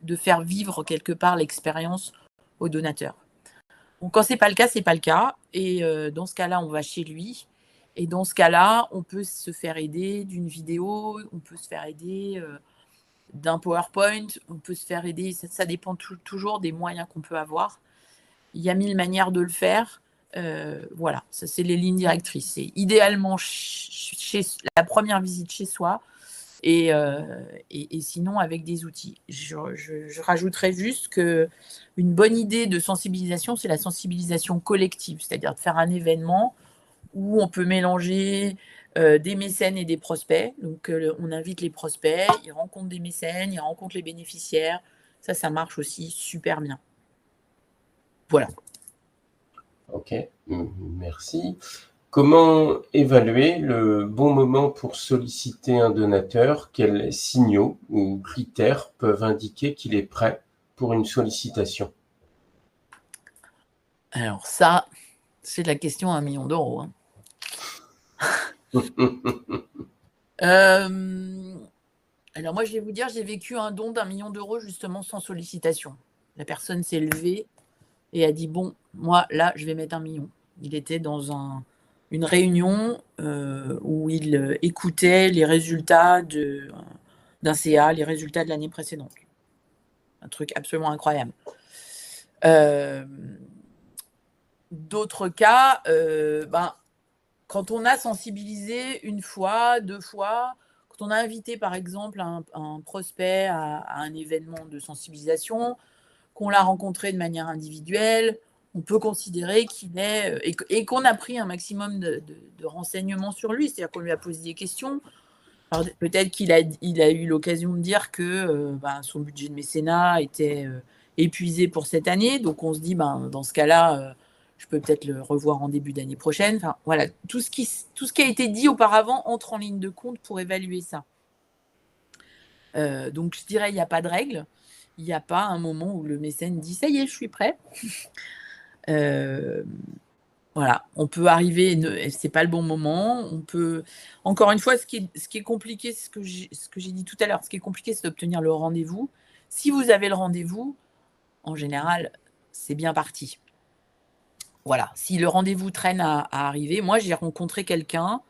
de faire vivre quelque part l'expérience au donateur. Donc, quand c'est pas le cas, c'est pas le cas. Et dans ce cas-là, on va chez lui. Et dans ce cas-là, on peut se faire aider d'une vidéo, on peut se faire aider d'un PowerPoint, on peut se faire aider. Ça dépend toujours des moyens qu'on peut avoir. Il y a 1000 manières de le faire. Voilà, ça c'est les lignes directrices. C'est idéalement la première visite chez soi et sinon avec des outils. Je rajouterais juste qu'une bonne idée de sensibilisation, c'est la sensibilisation collective, c'est-à-dire de faire un événement où on peut mélanger des mécènes et des prospects. Donc, on invite les prospects, ils rencontrent des mécènes, ils rencontrent les bénéficiaires. Ça marche aussi super bien. Voilà. Ok, merci. Comment évaluer le bon moment pour solliciter un donateur? Quels signaux ou critères peuvent indiquer qu'il est prêt pour une sollicitation? Alors ça, c'est la question à 1 million d'euros. Hein. Alors moi, je vais vous dire, j'ai vécu un don d'1 million d'euros justement sans sollicitation. La personne s'est levée et a dit, bon, moi, là, je vais mettre 1 million. Il était dans une réunion où il écoutait les résultats d'un CA, les résultats de l'année précédente. Un truc absolument incroyable. D'autres cas, quand on a sensibilisé 1 fois, 2 fois, quand on a invité par exemple un prospect à un événement de sensibilisation, qu'on l'a rencontré de manière individuelle, on peut considérer qu'il est et qu'on a pris un maximum de renseignements sur lui, c'est-à-dire qu'on lui a posé des questions. Alors, peut-être qu'il a eu l'occasion de dire que son budget de mécénat était épuisé pour cette année, donc on se dit dans ce cas-là, je peux peut-être le revoir en début d'année prochaine. Enfin, voilà, tout ce qui a été dit auparavant entre en ligne de compte pour évaluer ça. Donc je dirais il n'y a pas de règle. Il n'y a pas un moment où le mécène dit « ça y est, je suis prêt ». Voilà, on peut arriver, c'est pas le bon moment. On peut, encore une fois, ce qui est compliqué, ce que j'ai dit tout à l'heure, ce qui est compliqué, c'est d'obtenir le rendez-vous. Si vous avez le rendez-vous, en général, c'est bien parti. Voilà, si le rendez-vous traîne à arriver, moi j'ai rencontré quelqu'un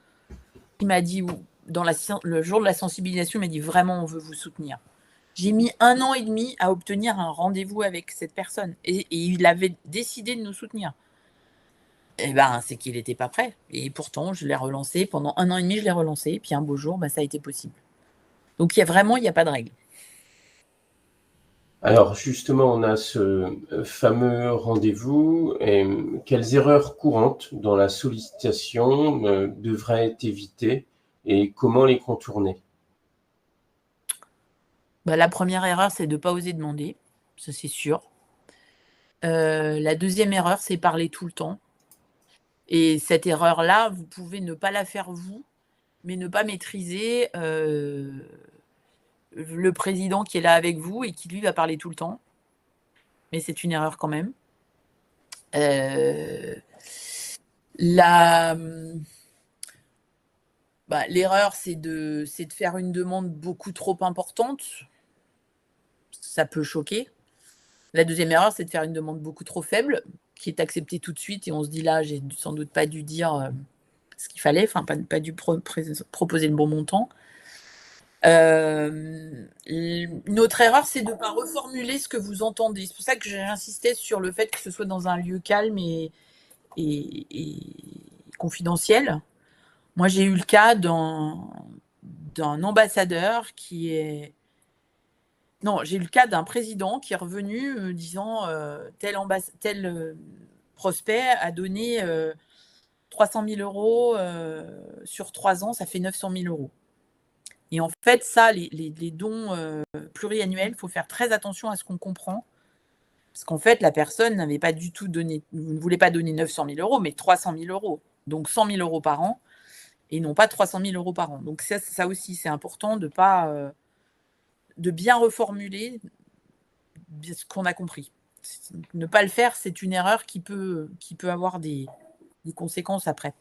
qui m'a dit, le jour de la sensibilisation, il m'a dit vraiment on veut vous soutenir. J'ai mis 1 an et demi à obtenir un rendez-vous avec cette personne et il avait décidé de nous soutenir. C'est qu'il n'était pas prêt. Et pourtant, je l'ai relancé. Pendant 1 an et demi, je l'ai relancé. Et puis un beau jour, ça a été possible. Donc, il n'y a pas de règle. Alors, justement, on a ce fameux rendez-vous. Et quelles erreurs courantes dans la sollicitation devraient être évitées et comment les contourner? La première erreur, c'est de ne pas oser demander. Ça, c'est sûr. La deuxième erreur, c'est parler tout le temps. Et cette erreur-là, vous pouvez ne pas la faire vous, mais ne pas maîtriser le président qui est là avec vous et qui, lui, va parler tout le temps. Mais c'est une erreur quand même. L'erreur, c'est de faire une demande beaucoup trop importante. Ça peut choquer. La deuxième erreur, c'est de faire une demande beaucoup trop faible, qui est acceptée tout de suite et on se dit là, j'ai sans doute pas dû dire ce qu'il fallait, enfin pas dû proposer le bon montant. Une autre erreur, c'est de ne pas reformuler ce que vous entendez. C'est pour ça que j'insistais sur le fait que ce soit dans un lieu calme et confidentiel. Moi, j'ai eu le cas d'un ambassadeur j'ai eu le cas d'un président qui est revenu disant tel prospect a donné 300 000 euros sur 3 ans, ça fait 900 000 euros. Et en fait, ça, les dons pluriannuels, il faut faire très attention à ce qu'on comprend. Parce qu'en fait, la personne n'avait pas du tout donné, ne voulait pas donner 900 000 euros, mais 300 000 euros. Donc 100 000 euros par an et non pas 300 000 euros par an. Donc ça aussi, c'est important de bien reformuler ce qu'on a compris. Ne pas le faire, c'est une erreur qui peut avoir des conséquences après.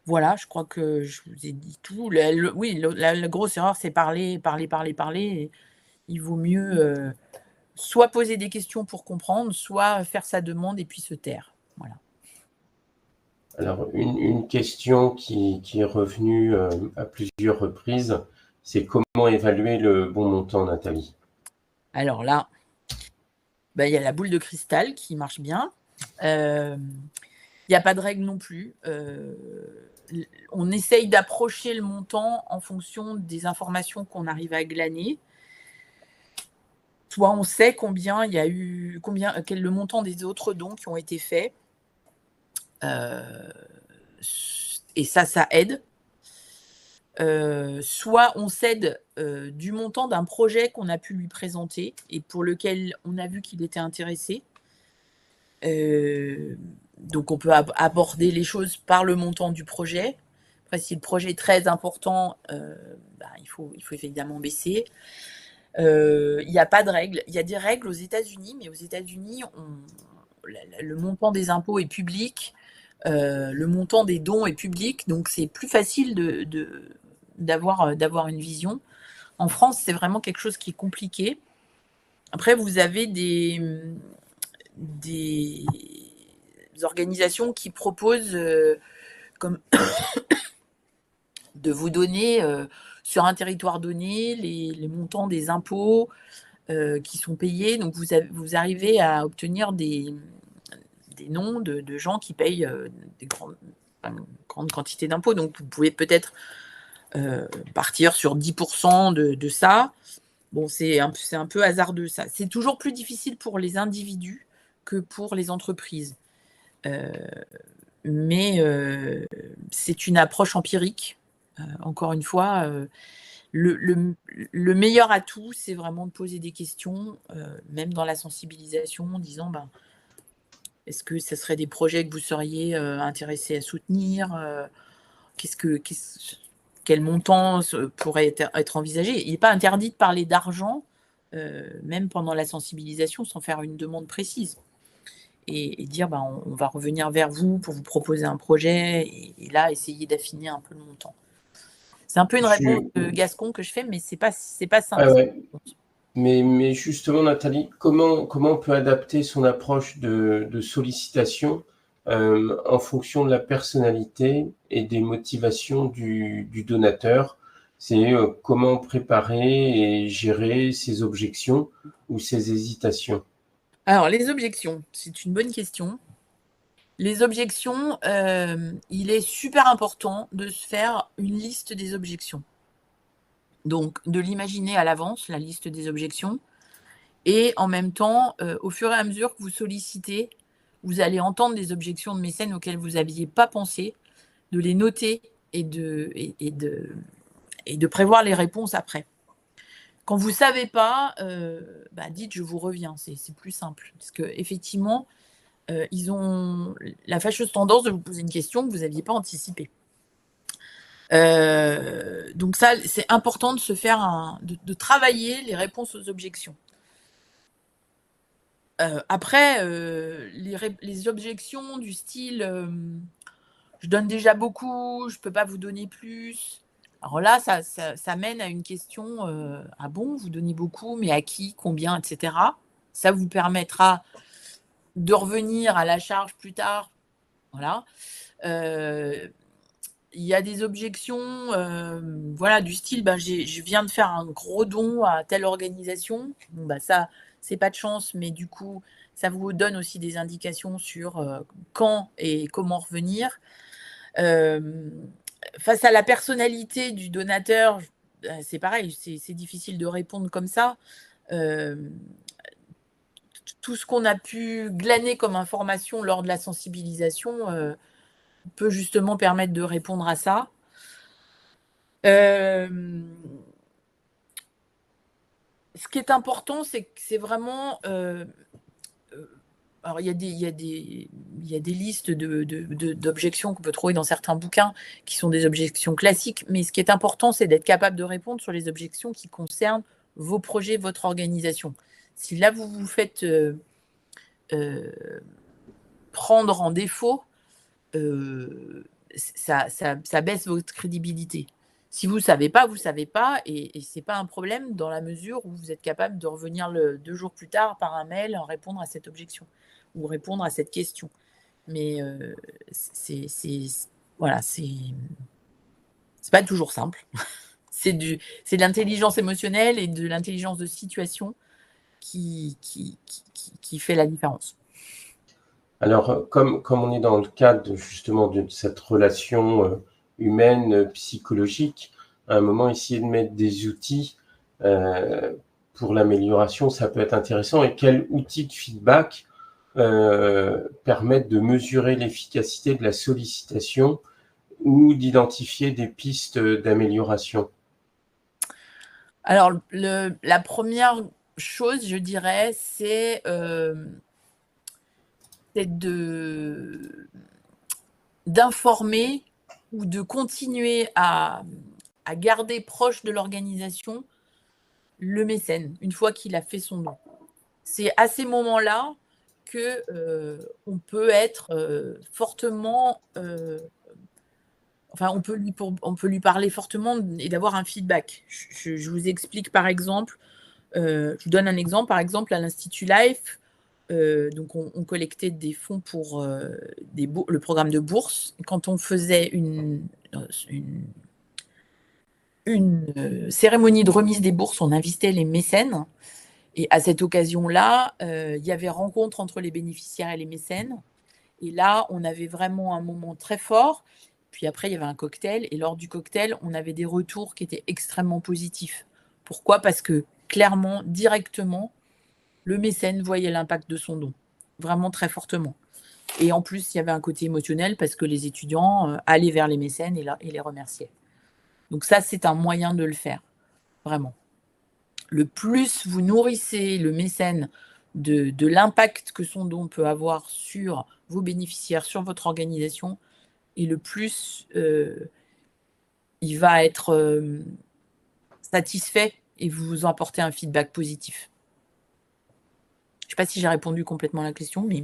Voilà, je crois que je vous ai dit tout. La grosse erreur, c'est parler. Et il vaut mieux soit poser des questions pour comprendre, soit faire sa demande et puis se taire. Voilà. Alors, une question qui est revenue à plusieurs reprises, c'est comment évaluer le bon montant, Nathalie? Alors là, il y a la boule de cristal qui marche bien. Il n'y a pas de règle non plus. On essaye d'approcher le montant en fonction des informations qu'on arrive à glaner. Soit on sait combien il y a eu, quel est le montant des autres dons qui ont été faits. Et ça aide. Soit on cède du montant d'un projet qu'on a pu lui présenter et pour lequel on a vu qu'il était intéressé. Donc on peut aborder les choses par le montant du projet. Après, si le projet est très important, il faut évidemment baisser. Il n'y a pas de règles. Il y a des règles aux États-Unis, mais aux États-Unis, le montant des impôts est public, le montant des dons est public, donc c'est plus facile d'avoir une vision. En France, c'est vraiment quelque chose qui est compliqué. Après, vous avez des organisations qui proposent comme de vous donner sur un territoire donné les montants des impôts qui sont payés. Donc, vous arrivez à obtenir des noms de gens qui payent des grandes quantités d'impôts. Donc, vous pouvez peut-être partir sur 10% de ça. Bon, c'est un peu hasardeux, ça. C'est toujours plus difficile pour les individus que pour les entreprises. Mais c'est une approche empirique. Encore une fois, le meilleur atout, c'est vraiment de poser des questions, même dans la sensibilisation, en disant est-ce que ce serait des projets que vous seriez intéressé à soutenir quel montant pourrait être envisagé. Il n'est pas interdit de parler d'argent, même pendant la sensibilisation, sans faire une demande précise. Et dire, on va revenir vers vous pour vous proposer un projet, et là, essayer d'affiner un peu le montant. C'est un peu une réponse de Gascon que je fais, mais c'est pas simple. Ah ouais. Mais justement, Nathalie, comment on peut adapter son approche de sollicitation en fonction de la personnalité et des motivations du donateur? C'est comment préparer et gérer ses objections ou ses hésitations? Alors, les objections, c'est une bonne question. Les objections, il est super important de se faire une liste des objections. Donc, de l'imaginer à l'avance, la liste des objections. Et en même temps, au fur et à mesure que vous sollicitez, vous allez entendre des objections de mécènes auxquelles vous n'aviez pas pensé, de les noter et de prévoir les réponses après. Quand vous ne savez pas, dites « je vous reviens », c'est plus simple. Parce qu'effectivement, ils ont la fâcheuse tendance de vous poser une question que vous n'aviez pas anticipée. Donc ça, c'est important de se faire de travailler les réponses aux objections. Après, les objections du style je donne déjà beaucoup, je ne peux pas vous donner plus. Alors là, ça mène à une question ah bon, vous donnez beaucoup, mais à qui, combien, etc. Ça vous permettra de revenir à la charge plus tard. Voilà. Il y a des objections du style je viens de faire un gros don à telle organisation. Bon, ça, c'est pas de chance, mais du coup, ça vous donne aussi des indications sur quand et comment revenir. Face à la personnalité du donateur, c'est pareil, c'est difficile de répondre comme ça. Tout ce qu'on a pu glaner comme information lors de la sensibilisation peut justement permettre de répondre à ça. Ce qui est important, c'est vraiment... alors, il y a des listes d'objections qu'on peut trouver dans certains bouquins qui sont des objections classiques, mais ce qui est important, c'est d'être capable de répondre sur les objections qui concernent vos projets, votre organisation. Si là, vous vous faites prendre en défaut, ça baisse votre crédibilité. Si vous ne savez pas, et ce n'est pas un problème dans la mesure où vous êtes capable de revenir 2 jours plus tard par un mail en répondre à cette objection ou répondre à cette question. Mais c'est pas toujours simple. C'est de l'intelligence émotionnelle et de l'intelligence de situation qui fait la différence. Alors, comme on est dans le cadre justement de cette relation humaine, psychologique, à un moment, essayer de mettre des outils pour l'amélioration, ça peut être intéressant. Et quels outils de feedback permettent de mesurer l'efficacité de la sollicitation ou d'identifier des pistes d'amélioration? Alors, la première chose, je dirais, c'est d'informer ou de continuer à garder proche de l'organisation le mécène, une fois qu'il a fait son don. C'est à ces moments-là que on peut être fortement... Enfin, on peut lui parler fortement et d'avoir un feedback. Je vous explique par exemple, je vous donne un exemple, par exemple à l'Institut Life, donc on collectait des fonds pour le programme de bourse. Quand on faisait une cérémonie de remise des bourses, on invitait les mécènes. Et à cette occasion-là, il y avait rencontre entre les bénéficiaires et les mécènes. Et là, on avait vraiment un moment très fort. Puis après, il y avait un cocktail. Et lors du cocktail, on avait des retours qui étaient extrêmement positifs. Pourquoi ? Parce que clairement, directement, le mécène voyait l'impact de son don. Vraiment très fortement. Et en plus, il y avait un côté émotionnel parce que les étudiants allaient vers les mécènes et les remerciaient. Donc ça, c'est un moyen de le faire. Vraiment. Le plus vous nourrissez le mécène de l'impact que son don peut avoir sur vos bénéficiaires, sur votre organisation, et le plus il va être satisfait et vous apporter un feedback positif. Je ne sais pas si j'ai répondu complètement à la question, mais...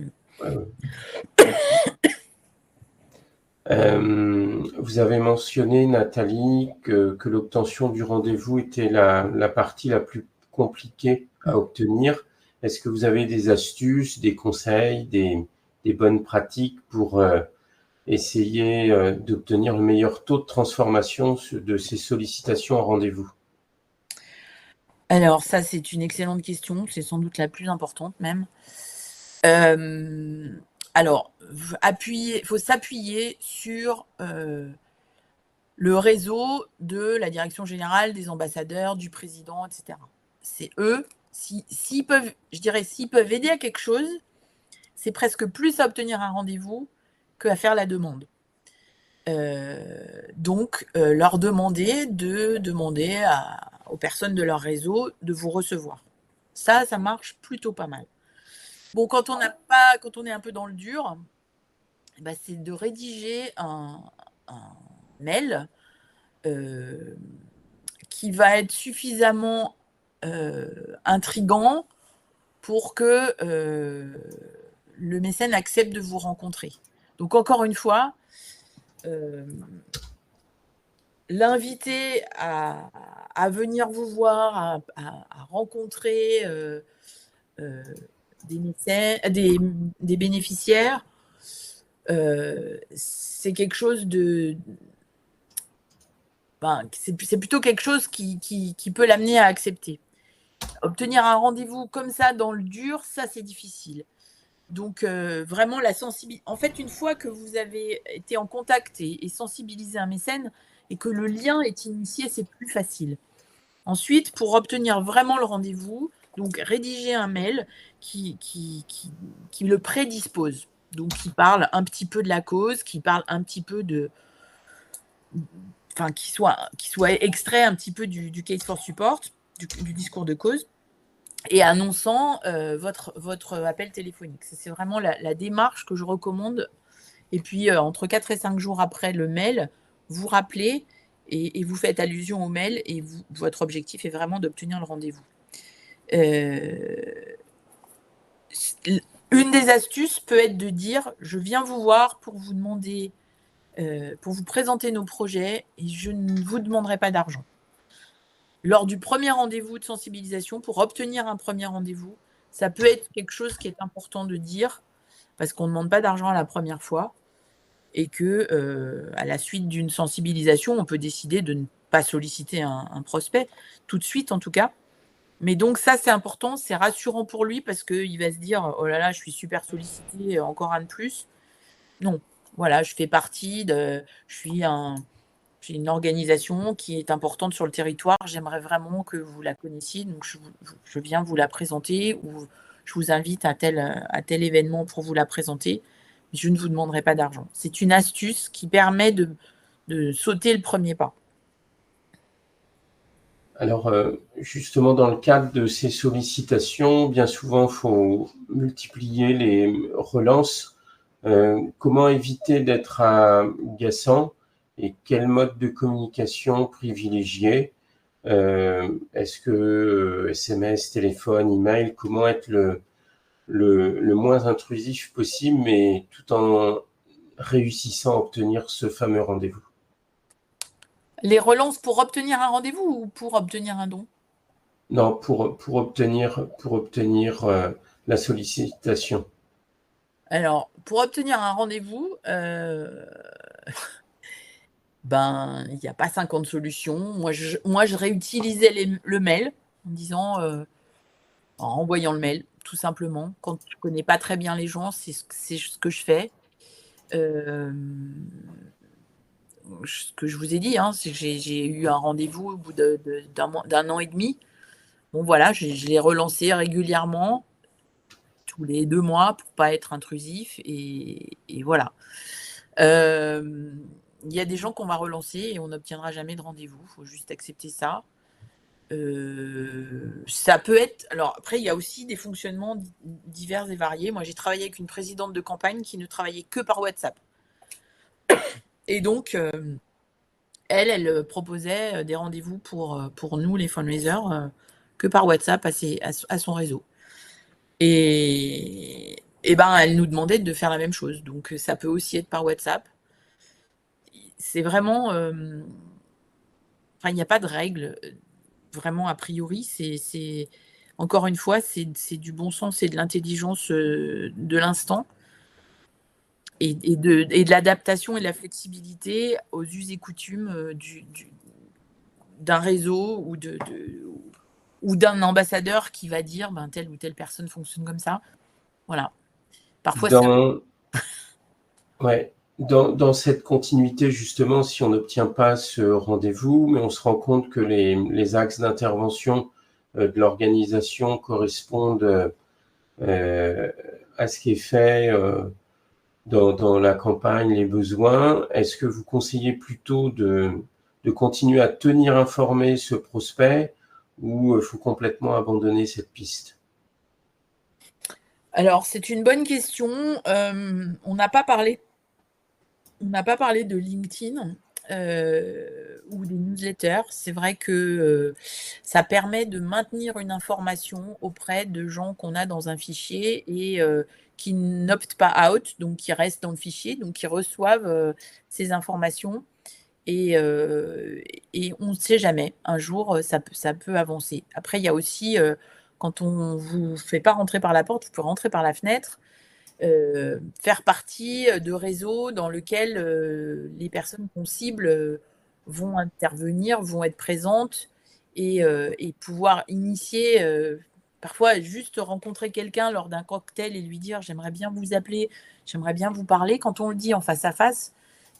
Vous avez mentionné, Nathalie, que l'obtention du rendez-vous était la partie la plus compliquée à obtenir. Est-ce que vous avez des astuces, des conseils, des bonnes pratiques pour essayer d'obtenir le meilleur taux de transformation de ces sollicitations en rendez-vous? Alors ça, c'est une excellente question. C'est sans doute la plus importante même. Alors, il faut s'appuyer sur le réseau de la direction générale, des ambassadeurs, du président, etc. C'est eux, s'ils peuvent aider à quelque chose, c'est presque plus à obtenir un rendez-vous qu'à faire la demande. Donc, leur demander aux personnes de leur réseau de vous recevoir. Ça marche plutôt pas mal. Bon, quand on est un peu dans le dur, c'est de rédiger un mail qui va être suffisamment intriguant pour que le mécène accepte de vous rencontrer. Donc, encore une fois, l'inviter à venir vous voir, à rencontrer des bénéficiaires, c'est quelque chose c'est plutôt quelque chose qui peut l'amener à accepter. Obtenir un rendez-vous comme ça dans le dur, ça c'est difficile. Donc vraiment la sensibilité. En fait, une fois que vous avez été en contact et sensibilisé un mécène et que le lien est initié, c'est plus facile. Ensuite, pour obtenir vraiment le rendez-vous, donc rédiger un mail qui le prédispose. Donc qui parle un petit peu de la cause, qui parle un petit peu qui soit extrait un petit peu du case for support, du discours de cause, et annonçant votre appel téléphonique. C'est vraiment la démarche que je recommande. Et puis, entre 4 et 5 jours après le mail, vous rappelez et vous faites allusion au mail et votre objectif est vraiment d'obtenir le rendez-vous. Une des astuces peut être de dire « Je viens vous voir pour vous demander, pour vous présenter nos projets et je ne vous demanderai pas d'argent. » Lors du premier rendez-vous de sensibilisation, pour obtenir un premier rendez-vous, ça peut être quelque chose qui est important de dire parce qu'on ne demande pas d'argent à la première fois et que à la suite d'une sensibilisation, on peut décider de ne pas solliciter un prospect tout de suite en tout cas. Mais donc ça, c'est important, c'est rassurant pour lui parce qu'il va se dire: «Oh là là, je suis super sollicité, encore un de plus». Non, voilà, je fais partie de je suis un j'ai une organisation qui est importante sur le territoire. J'aimerais vraiment que vous la connaissiez, donc je viens vous la présenter ou je vous invite à tel événement pour vous la présenter. Je ne vous demanderai pas d'argent. C'est une astuce qui permet de sauter le premier pas. Alors, justement, dans le cadre de ces sollicitations, bien souvent, il faut multiplier les relances. Comment éviter d'être agaçant et quel mode de communication privilégier? Est-ce que SMS, téléphone, email, comment être le moins intrusif possible, mais tout en réussissant à obtenir ce fameux rendez-vous? Les relances pour obtenir un rendez-vous ou pour obtenir un don? Non, pour obtenir la sollicitation. Alors, pour obtenir un rendez-vous, ben, il n'y a pas 50 solutions. Moi, je réutilisais le mail en disant, en envoyant le mail, tout simplement. Quand je connais pas très bien les gens, c'est ce que je fais. Ce que je vous ai dit, hein, c'est que j'ai eu un rendez-vous au bout d'un an et demi. Bon voilà, je l'ai relancé régulièrement, tous les 2 mois pour pas être intrusif et voilà. Il y a des gens qu'on va relancer et on n'obtiendra jamais de rendez-vous. Il faut juste accepter ça. Ça peut être alors après il y a aussi des fonctionnements divers et variés. Moi, j'ai travaillé avec une présidente de campagne qui ne travaillait que par WhatsApp et donc elle proposait, des rendez-vous pour nous les fundraisers, que par WhatsApp à son réseau et ben, elle nous demandait de faire la même chose donc ça peut aussi être par WhatsApp. C'est vraiment, enfin, il n'y a pas de règle, vraiment a priori. C'est encore une fois, c'est du bon sens et de l'intelligence, de l'instant et de l'adaptation et de la flexibilité aux us et coutumes, d'un réseau ou d'un ambassadeur qui va dire: «Ben, telle ou telle personne fonctionne comme ça». Voilà. Parfois, c'est Ouais, dans cette continuité, justement, si on n'obtient pas ce rendez-vous, mais on se rend compte que les axes d'intervention de l'organisation correspondent à ce qui est fait dans la campagne, les besoins, est-ce que vous conseillez plutôt de continuer à tenir informé ce prospect ou il faut complètement abandonner cette piste? alors c'est une bonne question. On n'a pas parlé de LinkedIn, ou des newsletters. C'est vrai que, ça permet de maintenir une information auprès de gens qu'on a dans un fichier et qui n'optent pas out, donc qui restent dans le fichier, donc qui reçoivent, ces informations et on ne sait jamais. Un jour, ça peut avancer. Après, il y a aussi, quand on vous fait pas rentrer par la porte, vous pouvez rentrer par la fenêtre. Faire partie de réseaux dans lequel, les personnes qu'on cible, vont intervenir, vont être présentes et pouvoir initier, parfois juste rencontrer quelqu'un lors d'un cocktail et lui dire: «J'aimerais bien vous appeler, j'aimerais bien vous parler». Quand on le dit en face à face,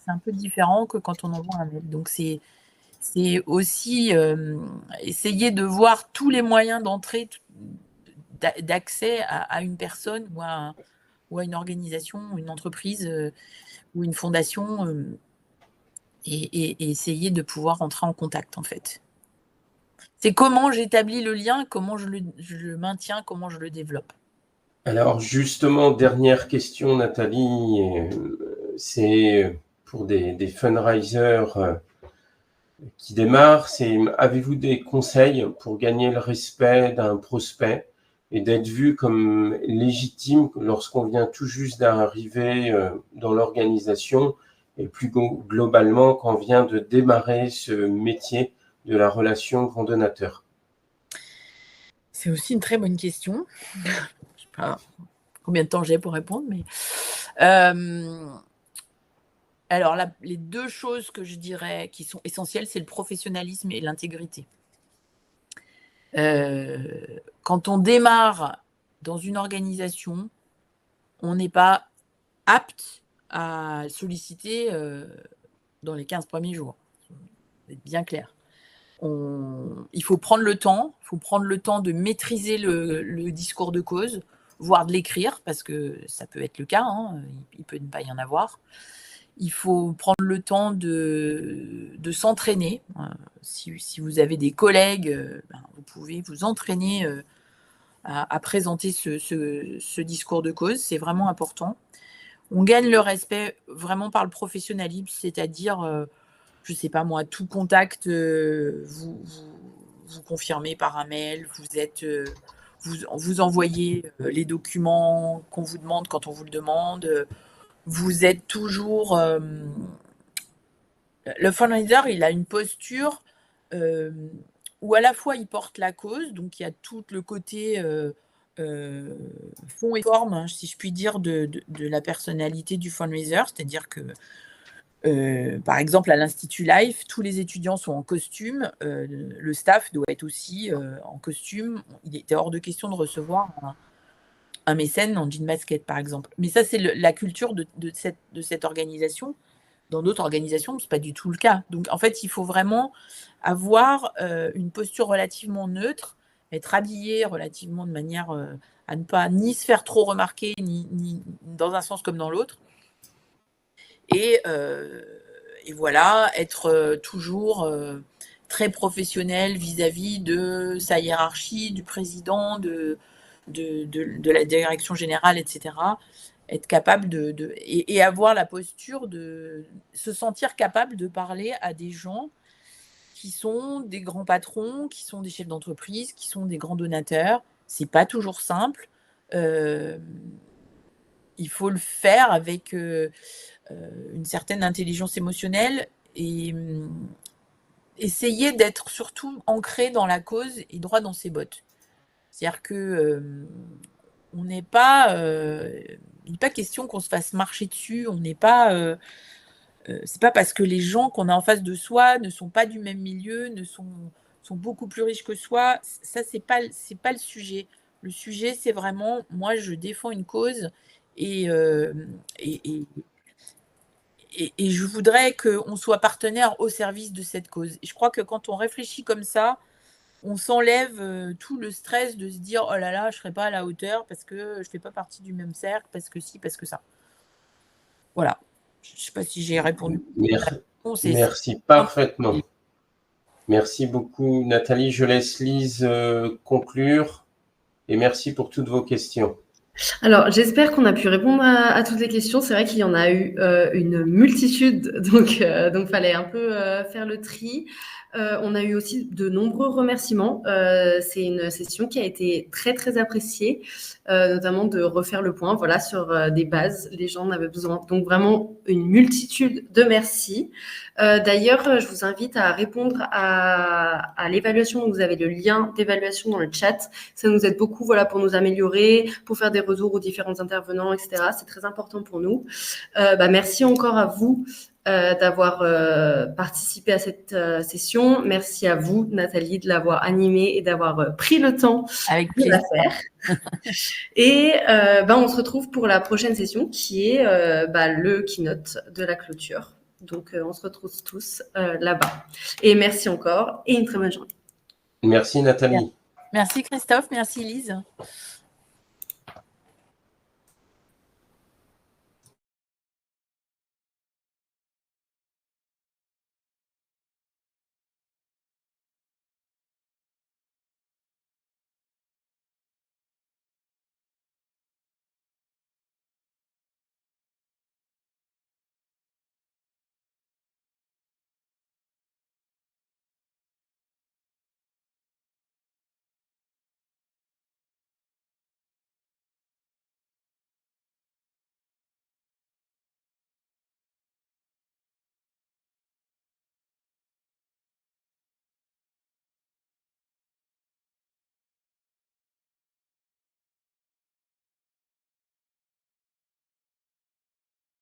c'est un peu différent que quand on envoie un mail. Donc c'est aussi, essayer de voir tous les moyens d'entrée, d'accès à une personne ou à une organisation, une entreprise, ou une fondation, et essayer de pouvoir entrer en contact, en fait. C'est comment j'établis le lien, comment je le maintiens, comment je le développe. Alors justement, dernière question Nathalie, c'est pour des fundraisers qui démarrent, c'est avez-vous des conseils pour gagner le respect d'un prospect et d'être vu comme légitime lorsqu'on vient tout juste d'arriver dans l'organisation et plus globalement quand on vient de démarrer ce métier de la relation grand donateur? C'est aussi une très bonne question. Je sais pas combien de temps j'ai pour répondre, mais alors les 2 choses que je dirais qui sont essentielles, c'est le professionnalisme et l'intégrité. Quand on démarre dans une organisation, on n'est pas apte à solliciter dans les 15 premiers jours. C'est bien clair. Il faut prendre le temps, de maîtriser le discours de cause, voire de l'écrire, parce que ça peut être le cas, il peut ne pas y en avoir. Il faut prendre le temps de s'entraîner. Si vous avez des collègues, vous pouvez vous entraîner à présenter ce discours de cause. C'est vraiment important. On gagne le respect vraiment par le professionnalisme, c'est-à-dire, je ne sais pas moi, tout contact, vous confirmez par un mail, vous envoyez les documents qu'on vous demande quand on vous le demande. Vous êtes toujours... le fundraiser, il a une posture où à la fois il porte la cause, donc il y a tout le côté fond et forme, si je puis dire, de la personnalité du fundraiser, c'est-à-dire que par exemple, à l'Institut Life, tous les étudiants sont en costume, le staff doit être aussi en costume. Il était hors de question de recevoir un mécène en jean basket, par exemple. Mais ça, c'est la culture de cette organisation. Dans d'autres organisations, ce n'est pas du tout le cas. Donc, en fait, il faut vraiment avoir une posture relativement neutre, être habillé relativement de manière à ne pas ni se faire trop remarquer, ni dans un sens comme dans l'autre. Et voilà, être toujours très professionnel vis-à-vis de sa hiérarchie, du président, de la direction générale, etc. Être capable et avoir la posture de se sentir capable de parler à des gens qui sont des grands patrons, qui sont des chefs d'entreprise, qui sont des grands donateurs. C'est pas toujours simple. Il faut le faire avec une certaine intelligence émotionnelle et essayer d'être surtout ancré dans la cause et droit dans ses bottes. C'est-à-dire que on n'est pas, il n'est pas question qu'on se fasse marcher dessus. On n'est pas, c'est pas parce que les gens qu'on a en face de soi ne sont pas du même milieu, sont beaucoup plus riches que soi. Ça, c'est pas le sujet. Le sujet, c'est vraiment, moi, je défends une cause et je voudrais qu'on soit partenaire au service de cette cause. Et je crois que quand on réfléchit comme ça, on s'enlève tout le stress de se dire « Oh là là, je ne serai pas à la hauteur parce que je ne fais pas partie du même cercle, parce que ci, parce que ça. » Voilà. Je ne sais pas si j'ai répondu. Merci parfaitement. Merci beaucoup, Nathalie. Je laisse Lise conclure et merci pour toutes vos questions. Alors, j'espère qu'on a pu répondre à toutes les questions. C'est vrai qu'il y en a eu une multitude, donc fallait un peu faire le tri. On a eu aussi de nombreux remerciements. C'est une session qui a été très, très appréciée, notamment de refaire le point sur des bases. Les gens en avaient besoin. Donc, vraiment, une multitude de merci. D'ailleurs, je vous invite à répondre à l'évaluation. Vous avez le lien d'évaluation dans le chat. Ça nous aide beaucoup pour nous améliorer, pour faire des retours aux différents intervenants, etc. C'est très important pour nous. Merci encore à vous d'avoir participé à cette session. Merci à vous, Nathalie, de l'avoir animée et d'avoir pris le temps de la faire. Et on se retrouve pour la prochaine session qui est le keynote de la clôture. Donc, on se retrouve tous là-bas. Et merci encore et une très bonne journée. Merci, Nathalie. Merci, Christophe. Merci, Lise.